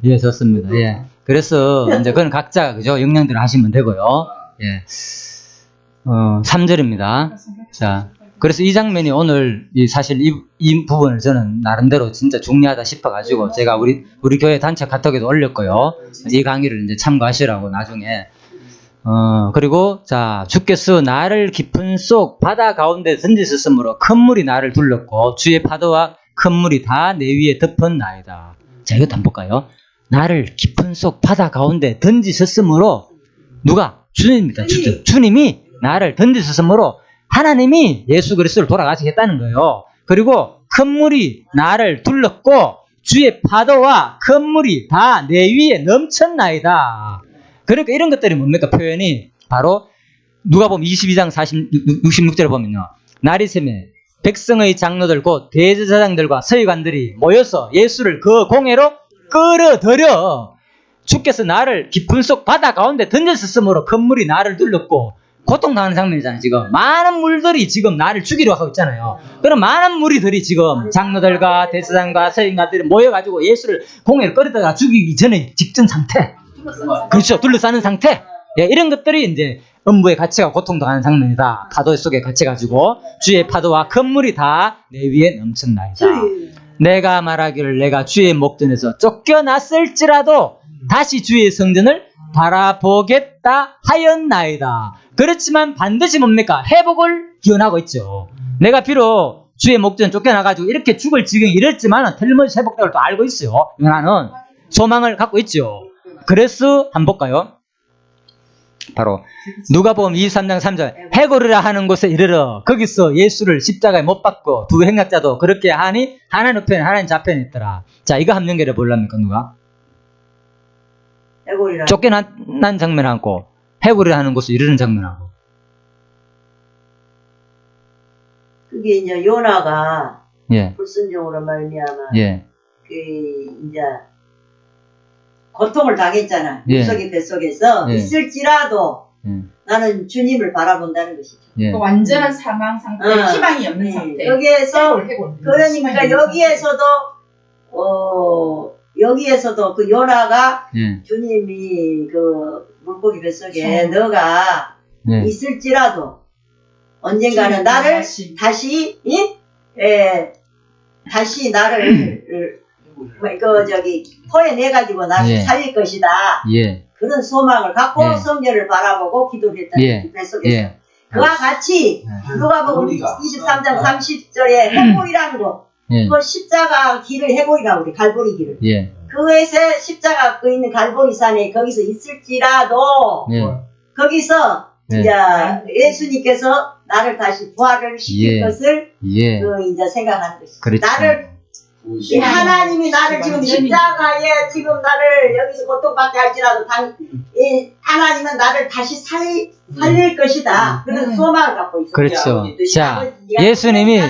예, 좋습니다. 예. 그래서 이제 그건 각자 그죠? 역량대로 하시면 되고요. 예. 3절입니다. 자, 그래서 이 장면이 오늘 사실 이 부분을 저는 나름대로 진짜 중요하다 싶어가지고 제가 우리 교회 단체 카톡에도 올렸고요. 이 강의를 이제 참고하시라고 나중에. 그리고 자, 주께서 나를 깊은 속 바다 가운데 던지셨으므로 큰 물이 나를 둘렀고 주의 파도와 큰 물이 다 내 위에 덮었나이다. 자, 이것도 한번 볼까요? 나를 깊은 속 바다 가운데 던지셨으므로 누가? 주님입니다. 주님이 나를 던지셨으므로 하나님이 예수 그리스도를 돌아가시게 했다는 거예요. 그리고 큰 물이 나를 둘렀고 주의 파도와 큰 물이 다 내 위에 넘쳤나이다. 그러니까 이런 것들이 뭡니까? 표현이 바로 누가복음 22장 66절에 보면요. 날이 새매 백성의 장로들 곧 대제사장들과 서기관들이 모여서 예수를 그 공회로 끌어들여 주께서 나를 깊은 속 바다 가운데 던졌으므로 큰 물이 나를 둘렀고 고통당하는 장면이잖아요. 지금 많은 물들이 지금 나를 죽이려 하고 있잖아요. 그럼 많은 무리들이 지금 장로들과 대제사장과 서기관들이 모여가지고 예수를 공회로 끌어다가 죽이기 전에 직전 상태, 그렇죠, 둘러싸는 상태. 예, 이런 것들이 이제 음부의 가치가 고통당하는 장면이다. 파도 속에 갇혀가지고 주의 파도와 큰 물이 다 내 위에 넘쳤나이다. 내가 말하기를 내가 주의 목전에서 쫓겨났을지라도 다시 주의 성전을 바라보겠다 하였나이다. 그렇지만 반드시 뭡니까? 회복을 기원하고 있죠. 내가 비록 주의 목전 쫓겨나가지고 이렇게 죽을 지경이 이랬지만 틀림없이 회복될 또 알고 있어요. 나는 소망을 갖고 있죠. 그래서 한번 볼까요? 바로 누가복음 23장 3절 해골이라 하는 곳에 이르러 거기서 예수를 십자가에 못 박고 두 행악자도 그렇게 하니 하나님 우편에 하나님 좌편에 있더라. 자, 이거 한번 연결해 볼랍니까 누가? 해골이라. 쫓겨난 장면하고 해골이라 하는 곳에 이르는 장면하고. 그게 이제 요나가 예, 불순종으로 말미암아 예, 그 이제 고통을 당했잖아. 예. 뱃속에 뱃속에서 예. 있을지라도 예, 나는 주님을 바라본다는 것이죠. 예. 그 완전한 사망 상태, 희망이 없는 상태. 여기에서 해골. 그러니까 여기에서도 그 요나가 예, 주님이 그 물고기 뱃속에 그렇죠. 너가 예. 있을지라도 언젠가는 나를 다시 다시 나를 포해내가지고 나를 예. 살릴 것이다. 예, 그런 소망을 갖고 예. 성전을 바라보고 기도를 했다는 예. 그 뱃속에서. 예. 그와 같이 누가복음 23장 30절에 해골이라는 거, 예, 그 십자가 길을 해골이라고 그래, 갈보리 길을. 예, 그에서 십자가 그 있는 갈보리산에 거기서 있을지라도 예, 거기서 예. 이제 예수님께서 나를 다시 부활을 시킬 예. 것을 예. 그 이제 생각하는 것이죠. 그렇죠. 나를 이 하나님이 나를 지금 십자가에 지금 나를 여기서 고통받게 할지라도 이 하나님은 나를 다시 살릴 것이다. 그런 소망을 갖고 있어요. 그렇죠. 자, 예수님이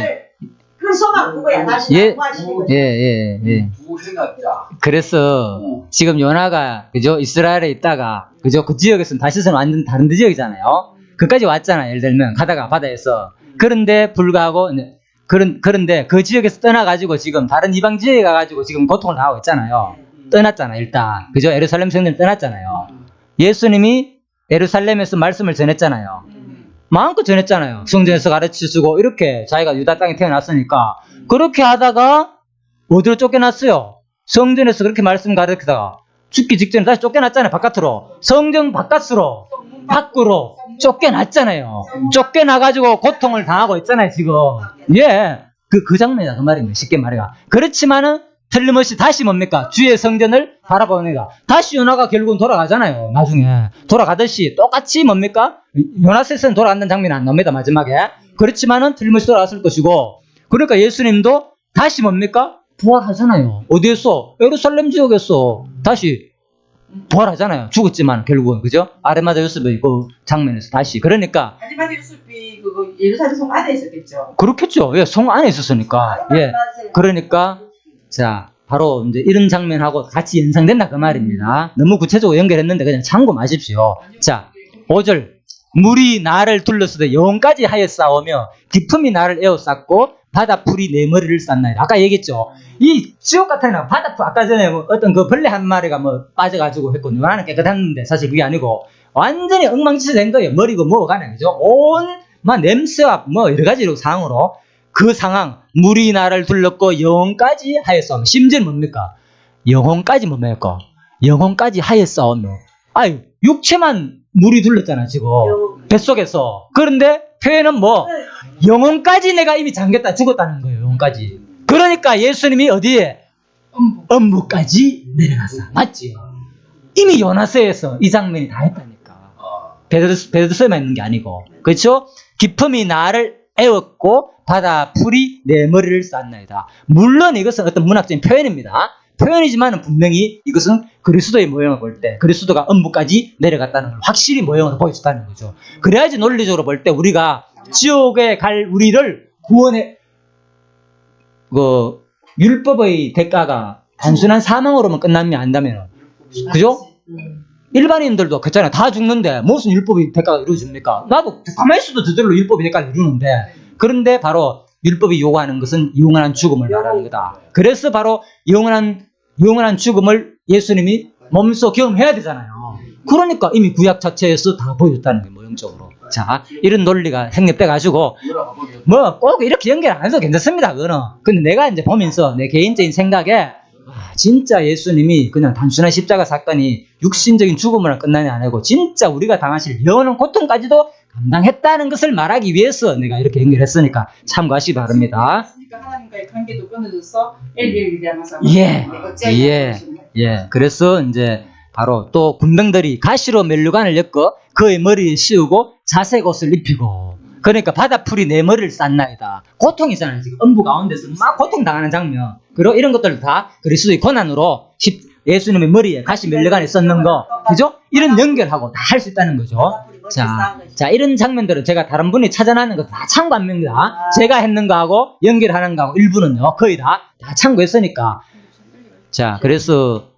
그 소망 그거야. 다시 예. 부활시키는 거야. 예. 두 행악자. 그래서 지금 요나가 그죠? 이스라엘에 있다가 그죠? 그 지역에서는 다시서는 완전 다른 지역이잖아요. 그까지 왔잖아요. 예를 들면 가다가 바다에서. 그런데 불구하고 그런데 그 지역에서 떠나가지고 지금 다른 이방 지역에 가가지고 지금 고통을 당하고 있잖아요. 떠났잖아, 일단. 그죠? 예루살렘 성전을 떠났잖아요. 예수님이 예루살렘에서 말씀을 전했잖아요. 마음껏 전했잖아요. 성전에서 가르치시고, 이렇게 자기가 유다 땅에 태어났으니까. 그렇게 하다가, 어디로 쫓겨났어요? 성전에서 그렇게 말씀 가르치다가, 죽기 직전에 다시 쫓겨났잖아요, 바깥으로. 성전 바깥으로, 밖으로 쫓겨났잖아요. 쫓겨나가지고 고통을 당하고 있잖아요, 지금. 예. 그 장면이다, 그 말입니다. 쉽게 말해가. 그렇지만은, 틀림없이 다시 뭡니까? 주의 성전을 바라봅니다. 다시 요나가 결국은 돌아가잖아요. 나중에. 돌아가듯이 똑같이 뭡니까? 요나스에서는 돌아간다는 장면이 안 나옵니다. 마지막에. 그렇지만은 틀림없이 돌아갔을 것이고. 그러니까 예수님도 다시 뭡니까? 부활하잖아요. 어디에서? 예루살렘 지역에서 다시 부활하잖아요. 죽었지만 결국은. 그죠? 아레마다 요셉의 그 장면에서 다시. 그러니까. 아리마다 요셉이 그거 예루살렘 성 안에 있었겠죠. 그렇겠죠. 예, 성 안에 있었으니까. 예. 그러니까. 자, 바로 이제 이런 장면하고 같이 연상된다 그 말입니다. 너무 구체적으로 연결했는데 그냥 참고 마십시오. 자, 5절. 물이 나를 둘러서되 영까지 하였사오며 기품이 나를 에워쌌고 바다풀이 내 머리를 쌌나이다. 아까 얘기했죠. 이 지옥 같은 거 바다풀 아까 전에 뭐 어떤 그 벌레 한 마리가 뭐 빠져가지고 했고 요나는 깨끗했는데 사실 그게 아니고 완전히 엉망진창이 된 거예요. 머리고 뭐가 가네. 그죠? 온 막 냄새와 뭐 여러 가지 상황으로 그 상황, 물이 나를 둘렀고 영혼까지 하였사오며. 심지어는 뭡니까? 영혼까지 뭡니까? 영혼까지 하였사오며. 아유, 육체만 물이 둘렀잖아, 지금. 뱃속에서. 그런데 표현은 뭐? 영혼까지 내가 이미 잠겼다, 죽었다는 거예요, 영혼까지. 그러니까 예수님이 어디에? 음부까지 내려갔어. 맞지? 이미 요나서에서 이 장면이 다 했다니까. 베드로서에만 있는 게 아니고. 그렇죠? 기품이 나를 에웠고 바다풀이 내 머리를 쌌나이다. 물론 이것은 어떤 문학적인 표현입니다. 표현이지만 분명히 이것은 그리스도의 모형을 볼 때 그리스도가 음부까지 내려갔다는 걸 확실히 모형으로 보여줬다는 거죠. 그래야지 논리적으로 볼 때 우리가 지옥에 갈 우리를 구원해 율법의 대가가 단순한 사망으로만 끝나면 안다면 그죠? 일반인들도 그렇잖아요. 다 죽는데 무슨 율법의 대가가 이루어집니까? 나도 가만히 있어도 저절로 율법의 대가를 이루는데 그런데 바로 율법이 요구하는 것은 영원한 죽음을 말하는 거다. 그래서 바로 영원한 죽음을 예수님이 몸소 경험해야 되잖아요. 그러니까 이미 구약 자체에서 다 보여줬다는 거예요. 모형적으로. 자, 이런 논리가 확립돼가지고 뭐 꼭 이렇게 연결 안 해도 괜찮습니다. 그거는. 근데 내가 이제 보면서 내 개인적인 생각에 진짜 예수님이 그냥 단순한 십자가 사건이 육신적인 죽음으로 끝나냐 안 하고 진짜 우리가 당하실 영원한 고통까지도 감당했다는 것을 말하기 위해서 내가 이렇게 연결했으니까 참고하시기 바랍니다. 그러니까 하나님과의 관계도 끊어져서 엘리엘리하면서 예. 그래서 이제 바로 또 군병들이 가시로 멜류관을 엮어 그의 머리에 씌우고 자색 옷을 입히고 그러니까 바다풀이 내 머리를 쌌나이다. 고통이잖아요. 지금 음부 가운데서 막 고통당하는 장면. 그리고 이런 것들 다 그리스도의 고난으로 예수님의 머리에 가시 멜류관에 썼는 거. 그죠? 이런 연결하고 다 할 수 있다는 거죠. 자, 이런 장면들은 제가 다른 분이 찾아내는 거 다 참고합니다. 제가 했는 거하고 연결하는 거하고 일부는요. 거의 다 참고했으니까. 자, 그래서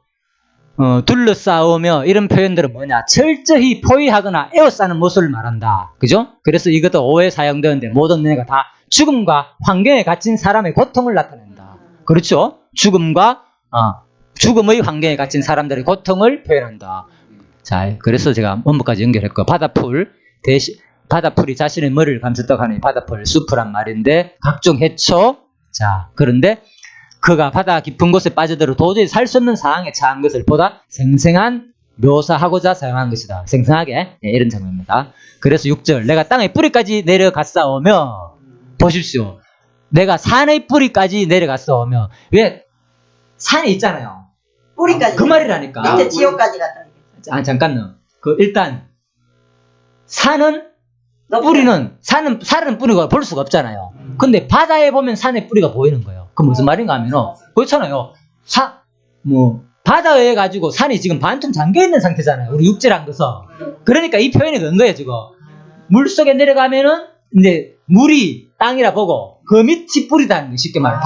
둘러싸우며 이런 표현들은 뭐냐? 철저히 포위하거나 에워싸는 모습을 말한다. 그죠? 그래서 이것도 오해 사용되는데 모든 은혜가 다 죽음과 환경에 갇힌 사람의 고통을 나타낸다. 그렇죠? 죽음의 환경에 갇힌 사람들의 고통을 표현한다. 자, 그래서 제가 원부까지 연결했고 바다풀이 자신의 머리를 감쌌다고 하니 바다풀 수프란 말인데 각종 해초. 자, 그런데 그가 바다 깊은 곳에 빠져들어 도저히 살 수 없는 상황에 처한 것을 보다 생생한 묘사하고자 사용한 것이다. 생생하게. 네, 이런 장면입니다. 그래서 6절 내가 땅의 뿌리까지 내려갔사오며 보십시오. 내가 산의 뿌리까지 내려갔사오며 왜 산이 있잖아요. 뿌리까지. 그 말이라니까. 밑에 지옥까지 갔다. 잠깐요. 일단 산은 뿌리는 산은 뿌리가 볼 수가 없잖아요. 근데 바다에 보면 산의 뿌리가 보이는 거예요. 그 무슨 말인가 하면은 그렇잖아요. 바다에 가지고 산이 지금 반쯤 잠겨 있는 상태잖아요. 우리 육지란 것은. 그러니까 이 표현이 그런 거예요, 지금. 물 속에 내려가면은 이제 물이 땅이라 보고 그 밑이 뿌리다는 거 쉽게 말해.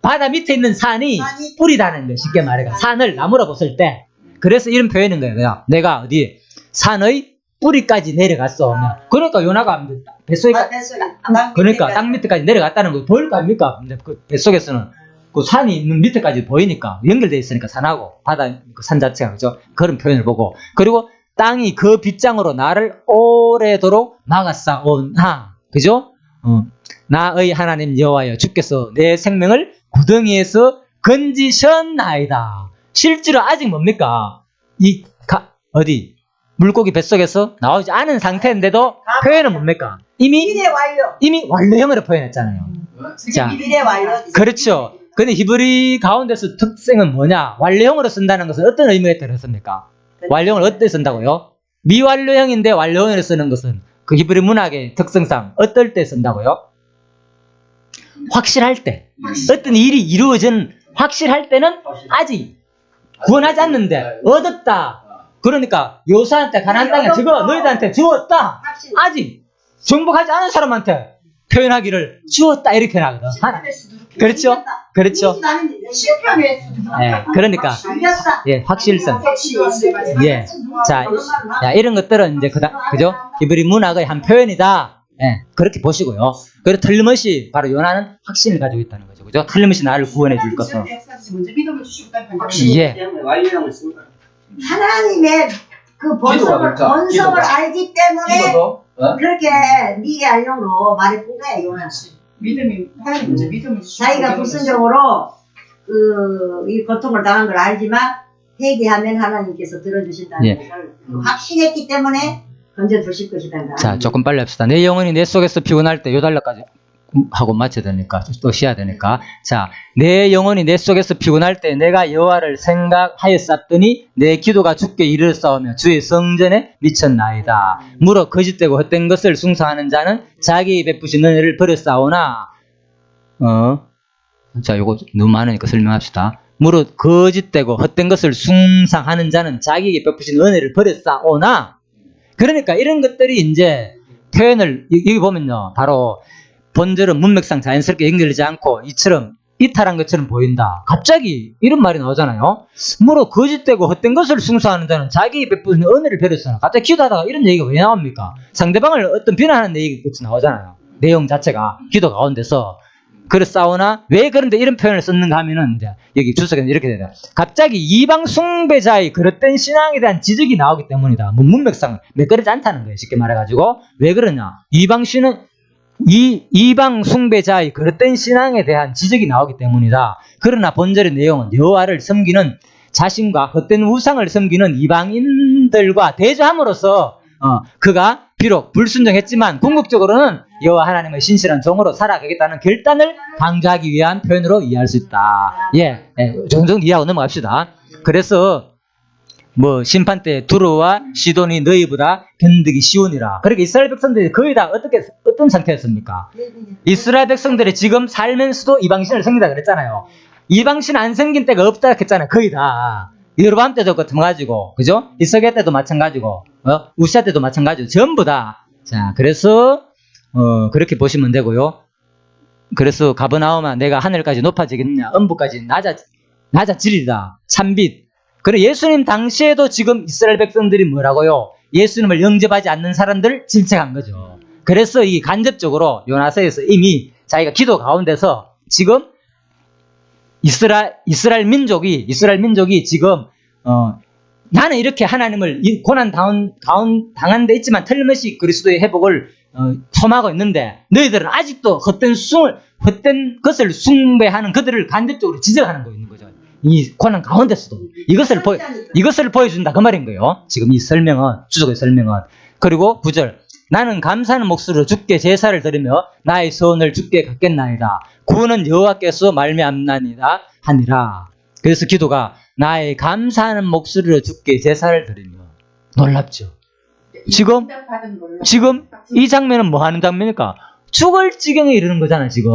바다 밑에 있는 산이 뿌리다는 거 쉽게 말해. 산을 나무로 봤을 때. 그래서 이런 표현인 거예요. 그냥 내가 어디 산의 뿌리까지 내려갔어. 그러니까 요나가 뱃속에 뱃속에 그러니까 땅 밑에까지 내려갔다는 거 보일 거 아닙니까? 근데 그 뱃속에서는 그 산이 있는 밑에까지 보이니까 연결돼 있으니까 산하고 바다 그 산 자체가 그죠? 그런 표현을 보고 그리고 땅이 그 빗장으로 나를 오래도록 막았사오나 그죠? 나의 하나님 여호와여 주께서 내 생명을 구덩이에서 건지셨나이다. 실제로 아직 뭡니까? 어디 물고기 뱃속에서 나오지 않은 상태인데도 표현은 뭡니까? 이미 완료형으로 표현했잖아요. 자, 미래 완료. 그렇죠. 근데 히브리 가운데서 특징은 뭐냐? 완료형으로 쓴다는 것은 어떤 의미가 들었습니까? 완료형을 어떻게 쓴다고요? 미완료형인데 완료형으로 쓰는 것은 그 히브리 문학의 특성상 어떨 때 쓴다고요? 확실할 때. 어떤 일이 이루어진 확실할 때는 아직 구원하지 않는데 얻었다. 그러니까 요사한테 가나안 땅에 저거 너희들한테 주었다. 아직 정복하지 않은 사람한테 표현하기를 주었다 이렇게 나거든. 그렇죠? 그렇죠? 예, 그러니까 예, 확실성. 예. 자, 이런 것들은 이제 그죠? 히브리 문학의 한 표현이다. 예, 그렇게 보시고요. 그리고 틀림없이 바로 요나는 확신을 가지고 있다는 거죠. 그죠? 틀림없이 나를 구원해 줄 것을. 먼저 믿음을 주시고 확신이기 예. 때문에 완료형을 쓴 거예요. 하나님의 그 기도가 본성을 알기 때문에 기도도 그렇게 미완용으로 말해본 거야 요나. 믿음이 하나님 먼저 믿음을 주시고 자기가 불순종으로 이 고통을 당한 걸 알지만 회개하면 하나님께서 들어주신다는 예. 것을 확신했기 때문에 건져주실 것이다. 자, 조금 빨리 합시다. 내 영혼이 내 속에서 피곤할 때 요달라까지 하고 마쳐야 되니까 또 쉬어야 되니까. 자, 내 영혼이 내 속에서 피곤할 때 내가 여호와를 생각하였사더니 내 기도가 주께 이르렀사오며 주의 성전에 미쳤나이다. 무릇 거짓되고 헛된 것을 숭상하는 자는 자기 베푸신 은혜를 버렸사오나 자, 요거 너무 많으니까 설명합시다. 무릇 거짓되고 헛된 것을 숭상하는 자는 자기에게 베푸신 은혜를 버렸사오나. 그러니까 이런 것들이 이제 표현을 여기 보면요, 바로 본절은 문맥상 자연스럽게 연결되지 않고 이처럼 이탈한 것처럼 보인다. 갑자기 이런 말이 나오잖아요. 무릇 거짓되고 헛된 것을 숭상하는 자는 자기 베푸신 은혜를 버렸잖아. 갑자기 기도하다가 이런 얘기가 왜 나옵니까? 상대방을 어떤 비난하는 얘기가 나오잖아요. 내용 자체가 기도 가운데서. 그렇사오나 왜 그런데 이런 표현을 썼는가 하면은 이제 여기 주석에는 이렇게 돼요. 갑자기 이방 숭배자의 그릇된 신앙에 대한 지적이 나오기 때문이다. 뭐 문맥상 매끄러지 않다는 거예요. 쉽게 말해가지고 왜 그러냐? 이방 숭배자의 그릇된 신앙에 대한 지적이 나오기 때문이다. 그러나 본절의 내용은 여호와를 섬기는 자신과 헛된 우상을 섬기는 이방인들과 대조함으로써 그가 비록 불순종했지만 궁극적으로는 여호와 하나님의 신실한 종으로 살아가겠다는 결단을 강조하기 위한 표현으로 이해할 수 있다. 예, 정정 이해하고 넘어갑시다. 그래서 뭐 심판 때 두로와 시돈이 너희보다 견디기 쉬우니라. 그러니까 이스라엘 백성들이 거의 다 어떤 상태였습니까? 이스라엘 백성들이 지금 살면서도 이방신을 섬긴다 그랬잖아요. 이방신 안 섬긴 때가 없다 했잖아요. 거의 다. 여로보암 때도 마찬가지고, 그죠? 이스라엘 때도 마찬가지고, 우시아 때도 마찬가지고, 전부 다. 자, 그래서 그렇게 보시면 되고요. 그래서 가버나움아 내가 하늘까지 높아지겠느냐, 음부까지 낮아지리라. 참빛. 그래 예수님 당시에도 지금 이스라엘 백성들이 뭐라고요? 예수님을 영접하지 않는 사람들을 질책한 거죠. 그래서 이 간접적으로 요나서에서 이미 자기가 기도 가운데서 지금 이스라엘 민족이 지금 나는 이렇게 하나님을 고난 당한 데 있지만 틀림없이 그리스도의 회복을 소망하고 있는데 너희들은 아직도 헛된 것을 숭배하는 그들을 간접적으로 지적하는 거 있는 거죠. 이 고난 가운데서도 이것을 보여준다 그 말인 거예요. 지금 이 설명은 주석의 설명은. 그리고 9절 나는 감사하는 목소리로 주께 제사를 드리며 나의 소원을 주께 갖겠나이다. 구원은 여호와께서 말미암나이다 하니라. 그래서 기도가 나의 감사하는 목소리로 주께 제사를 드리며. 놀랍죠. 지금 이 장면은 뭐 하는 장면입니까? 죽을 지경에 이르는 거잖아 지금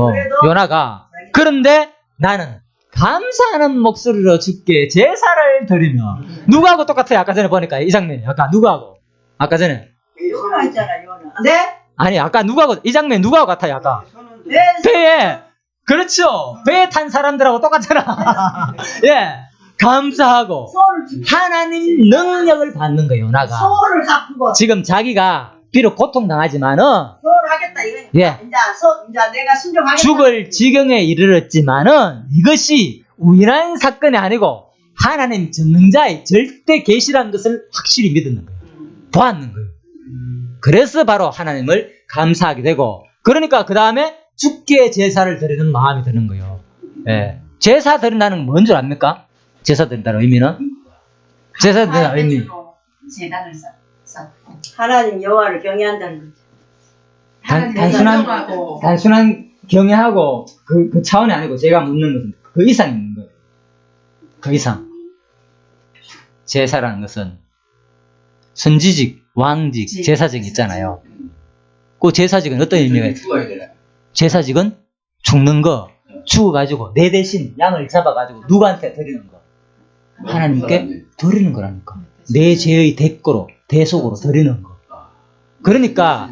요나가. 그런데 나는 감사하는 목소리로 주께 제사를 드리며. 누구하고 똑같아요? 아까 전에 보니까 이 장면이 아까 누구하고? 아까 전에 요나 있잖아 요나. 네? 아니 아까 누구하고 이 장면 누구하고 같아요? 아까 배에 그렇죠. 배에 탄 사람들하고 똑같잖아. 예, 감사하고 하나님 능력을 받는 거예요. 요나가 소원을 갚고 지금 자기가 비록 고통당하지만은 예. 이제 내가 순종하겠다. 죽을 지경에 이르렀지만은 이것이 우연한 사건이 아니고 하나님 전능자의 절대 계시라는 것을 확실히 믿는 거예요. 보았는 거예요. 그래서 바로 하나님을 감사하게 되고, 그러니까 그 다음에 죽게 제사를 드리는 마음이 드는 거예요. 예. 제사 드린다는 건 뭔 줄 압니까? 제사 드린다는 의미는? 제사 드린다는 의미. 재단을 쌓고 하나님 여호와를 경외한다는 거죠. 단순한 경외하고 그 차원이 아니고 제가 묻는 것은 그 이상이 있는 거예요. 그 이상. 제사라는 것은 선지직, 왕직, 제사직이 있잖아요. 그 제사직은 어떤 의미가 있어요? 죽어야 되나? 제사직은 죽는 거, 죽어가지고 내 대신 양을 잡아가지고 누구한테 드리는 거? 하나님께 드리는 거라니까. 내 죄의 대가로, 대속으로 드리는 거. 그러니까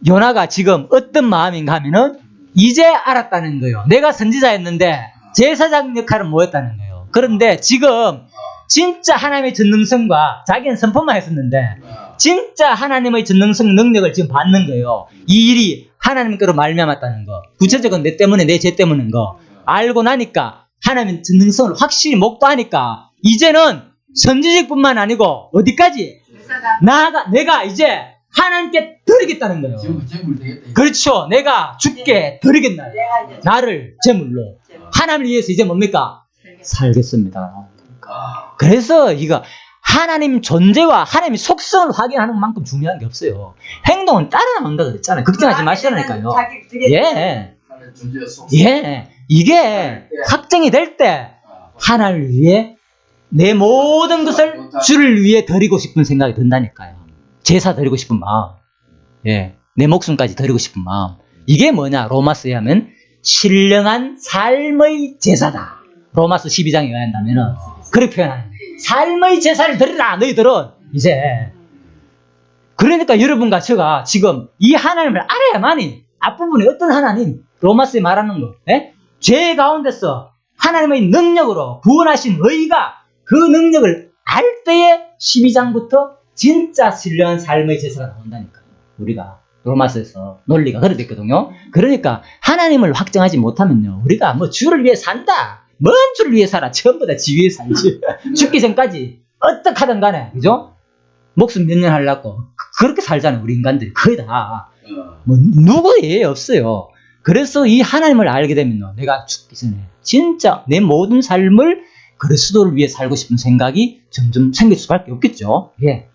요나가 지금 어떤 마음인가 하면은 이제 알았다는 거예요. 내가 선지자였는데 제사장 역할은 뭐였다는 거예요. 그런데 지금 진짜 하나님의 전능성과 자기는 선포만 했었는데 진짜 하나님의 전능성 능력을 지금 받는 거예요. 이 일이 하나님께로 말미암았다는 거. 구체적으로 내 때문에, 내 죄 때문인 거 알고 나니까 하나님의 전능성을 확실히 목도하니까 이제는 선지직뿐만 아니고 어디까지? 내가 이제 하나님께 드리겠다는 거예요. 제물 되겠다. 그렇죠. 내가 죽게 드리겠나. 나를 제물로. 하나님을 위해서 이제 뭡니까? 살겠습니다. 그래서 이거 하나님 존재와 하나님의 속성을 확인하는 만큼 중요한 게 없어요. 행동은 따라 나온다 그랬잖아요. 걱정하지 마시라니까요. 예. 예. 이게 확정이 될 때 하나님을 위해 내 모든 것을 주를 위해 드리고 싶은 생각이 든다니까요. 제사 드리고 싶은 마음. 예. 내 목숨까지 드리고 싶은 마음. 이게 뭐냐? 로마서에 하면 신령한 삶의 제사다. 로마서 12장에 의한다면은 그렇게 표현하는 거예요. 삶의 제사를 드리라 너희들은 이제. 그러니까 여러분과 제가 지금 이 하나님을 알아야만이 앞부분에 어떤 하나님, 로마서에 말하는 거, 예? 죄 가운데서 하나님의 능력으로 구원하신 의가 그 능력을 알 때에 12장부터 진짜 신령한 삶의 제사가 나온다니까요. 우리가 로마서에서 논리가 그래 됐거든요. 그러니까 하나님을 확정하지 못하면요, 우리가 뭐 주를 위해 산다, 뭔 주를 위해 살아, 전부 다 지 위해 살지. 죽기 전까지 어떻게 하든 간에, 그죠? 목숨 몇 년 하려고 그렇게 살잖아요. 우리 인간들이 거의 다. 뭐 누구예요? 없어요. 그래서 이 하나님을 알게 되면 내가 죽기 전에 진짜 내 모든 삶을 그리스도를 위해 살고 싶은 생각이 점점 생길 수밖에 없겠죠. 예.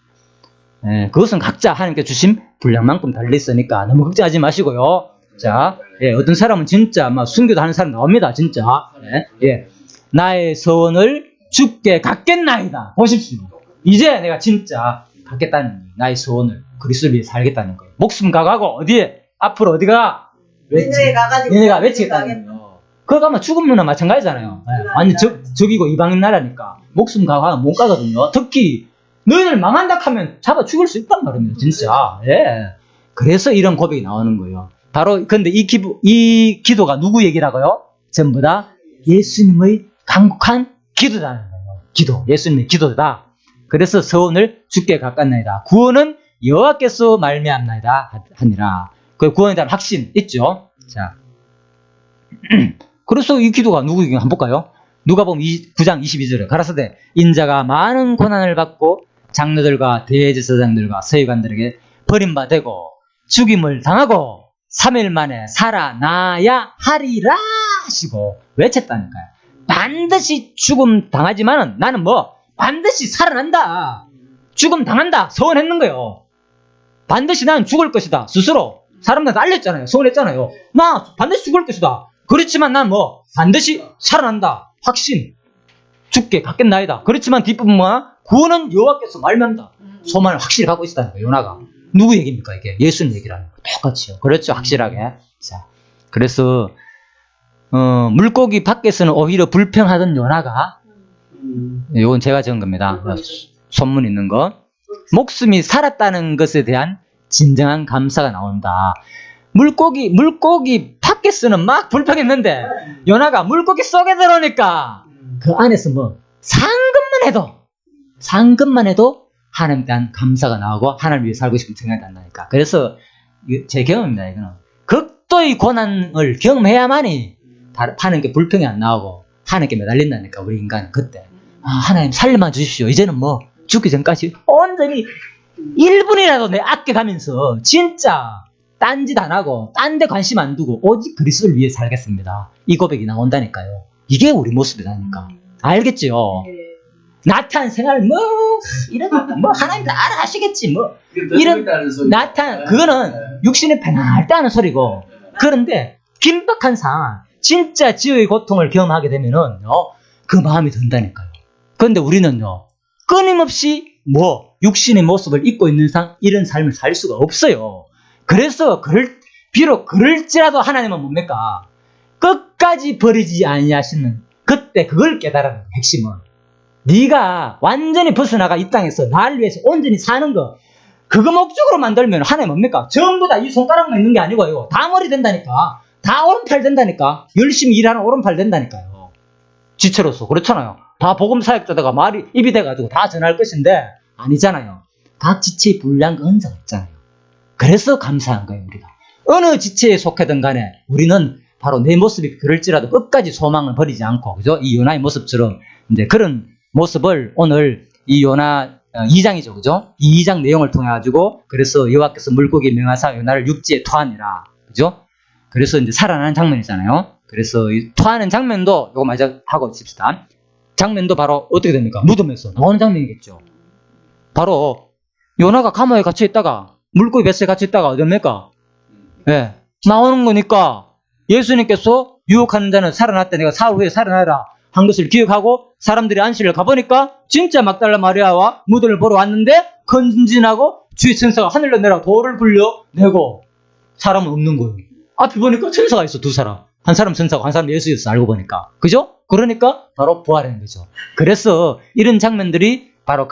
예, 그것은 각자 하나님께 주신 분량만큼 달려있으니까 너무 걱정하지 마시고요. 자, 예, 어떤 사람은 진짜 막 순교도 하는 사람 나옵니다. 진짜. 예, 예. 나의 소원을 주께 갖겠나이다. 보십시오. 이제 내가 진짜 갖겠다는 나의 소원을 그리스도를 위해 살겠다는 거예요. 목숨 가가고 어디에? 앞으로 어디가? 얘네가 외치겠다는 거예요. 그거 가면 죽은 누나 마찬가지잖아요. 예, 완전 적이고 이방인 나라니까 목숨 가가면 못 가거든요. 특히 너희들 망한다 하면 잡아 죽일 수 있단 말이에요. 진짜. 예. 그래서 이런 고백이 나오는 거예요. 바로 근데 이 기도가 누구 얘기라고요? 전부 다 예수님의 간곡한 기도라는 거예요. 기도. 예수님의 기도다. 그래서 서원을 주께 갖겠나이다. 구원은 여호와께서 말미암나이다 하니라. 그 구원에 대한 확신 있죠. 자, 그래서 이 기도가 누구에게 한번 볼까요? 누가복음 9장 22절에 가라사대 인자가 많은 고난을 받고 장로들과 대제사장들과 서기관들에게 버림받고 죽임을 당하고 3일 만에 살아나야 하리라 하시고 외쳤다니까요. 반드시 죽음 당하지만은 나는 뭐 반드시 살아난다. 죽음 당한다. 서원했는 거예요. 반드시 나는 죽을 것이다. 스스로 사람들한테 알렸잖아요. 서원했잖아요. 나 반드시 죽을 것이다. 그렇지만 난 뭐 반드시 살아난다. 확신. 죽게 갖겠나이다. 그렇지만 뒷부분 뭐야? 구원은 여호와께서 말미암다. 소망을 확실히 갖고 있다는 거예요. 요나가. 누구 얘기입니까 이게? 예수님 얘기라는 거. 똑같이요. 그렇죠. 확실하게. 자, 그래서 물고기 밖에서는 오히려 불평하던 요나가, 이건 제가 적은 겁니다. 손문 있는 거. 목숨이 살았다는 것에 대한 진정한 감사가 나온다. 물고기 밖에서는 막 불평했는데 요나가 물고기 속에 들어오니까 그 안에서 뭐 상급만 해도 하나님에 대한 감사가 나오고 하나님을 위해 살고 싶은 생각이 난다니까. 그래서 제 경험입니다. 이거는 극도의 고난을 경험해야만이 하나님께 불평이 안 나오고 하나님께 매달린다니까. 우리 인간은 그때 하나님 살려만 주십시오. 이제는 뭐 죽기 전까지 온전히 1분이라도 내 아껴가면서 진짜 딴짓 안 하고 딴 데 관심 안 두고 오직 그리스도를 위해 살겠습니다. 이 고백이 나온다니까요. 이게 우리 모습이라니까. 알겠죠? 나탄 생활 뭐 이런 뭐 하나님 다 알아 하시겠지 뭐 이런 나탄 그거는 육신이 패날 때 하는 소리고. 그런데 긴박한 상황 진짜 지옥의 고통을 경험하게 되면은 그 마음이 든다니까요. 그런데 우리는요 끊임없이 뭐 육신의 모습을 입고 있는 이런 삶을 살 수가 없어요. 그래서 비록 그럴지라도 하나님은 뭡니까? 끝까지 버리지 아니하시는 그때 그걸 깨달은 핵심은 네가 완전히 벗어나가 이 땅에서 나를 위해서 온전히 사는 거 그거 목적으로 만들면 하나님 뭡니까? 전부 다 이 손가락만 있는 게 아니고요. 다 머리 된다니까. 다 오른팔 된다니까. 열심히 일하는 오른팔 된다니까요. 지체로서 그렇잖아요. 다 복음 사역자다가 말이 입이 돼가지고 다 전할 것인데 아니잖아요. 각 지체의 분량 은사가 있잖아요. 그래서 감사한 거예요. 우리가 어느 지체에 속하든 간에 우리는 바로 내 모습이 그럴지라도 끝까지 소망을 버리지 않고, 그죠? 이 요나의 모습처럼 이제 그런 모습을 오늘 이 요나 2장이죠, 그죠? 이 2장 내용을 통해 가지고 그래서 여호와께서 물고기 명하사 요나를 육지에 토하니라, 그죠? 그래서 이제 살아나는 장면이잖아요. 그래서 이 토하는 장면도 요거 마저 하고 칩시다. 장면도 바로 어떻게 됩니까? 무덤에서 나오는 장면이겠죠. 바로 요나가 감옥에 갇혀 있다가 물고기 뱃속에 갇혀 있다가 어디입니까? 예, 나오는 거니까 예수님께서 유혹하는 자는 살아났다. 내가 사흘 후에 살아나라 한 것을 기억하고 사람들이 안식을 가보니까 진짜 막달라 마리아와 무덤을 보러 왔는데 건진하고 주의 천사가 하늘로 내려 돌을 굴려내고 사람은 없는 거예요. 앞에 보니까 천사가 있어. 두 사람. 한 사람 천사고 한 사람 예수였어. 알고 보니까. 그죠? 그러니까 바로 부활하는 거죠. 그래서 이런 장면들이 바로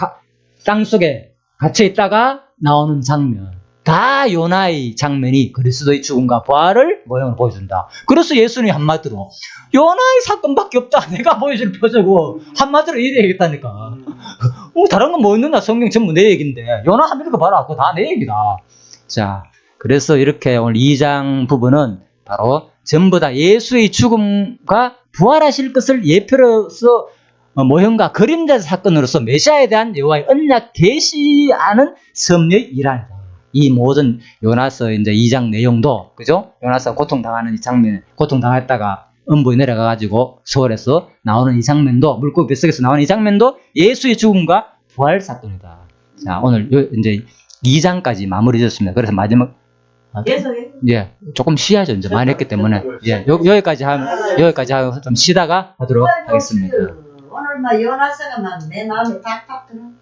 땅속에 갇혀 있다가 나오는 장면. 다 요나의 장면이 그리스도의 죽음과 부활을 모형을 보여준다. 그래서 예수님이 한마디로 요나의 사건밖에 없다. 내가 보여줄 표적고 한마디로 이래야겠다니까. 다른 건 뭐 있는가? 성경 전부 내 얘기인데 요나 한 명 봐라. 그거 다 내 얘기다. 자, 그래서 이렇게 오늘 2장 부분은 바로 전부 다 예수의 죽음과 부활하실 것을 예표로서 모형과 그림자 사건으로서 메시아에 대한 여호와의 언약 계시하는 섭리의 일환이다. 이 모든 요나서 이제 2장 내용도, 그죠? 요나서 고통당하는 이 장면, 고통당했다가 음부에 내려가가지고 서울에서 나오는 이 장면도, 물고기 뱃속에서 나오는 이 장면도 예수의 죽음과 부활 사건이다. 자, 오늘 이제 2장까지 마무리 됐습니다. 그래서 마지막, 예, 조금 쉬야죠. 이제 많이 했기 때문에. 예, 여기까지 하고 좀 쉬다가 하도록 하겠습니다. 오늘 막 요나서가 막 내 마음에 탁탁 드는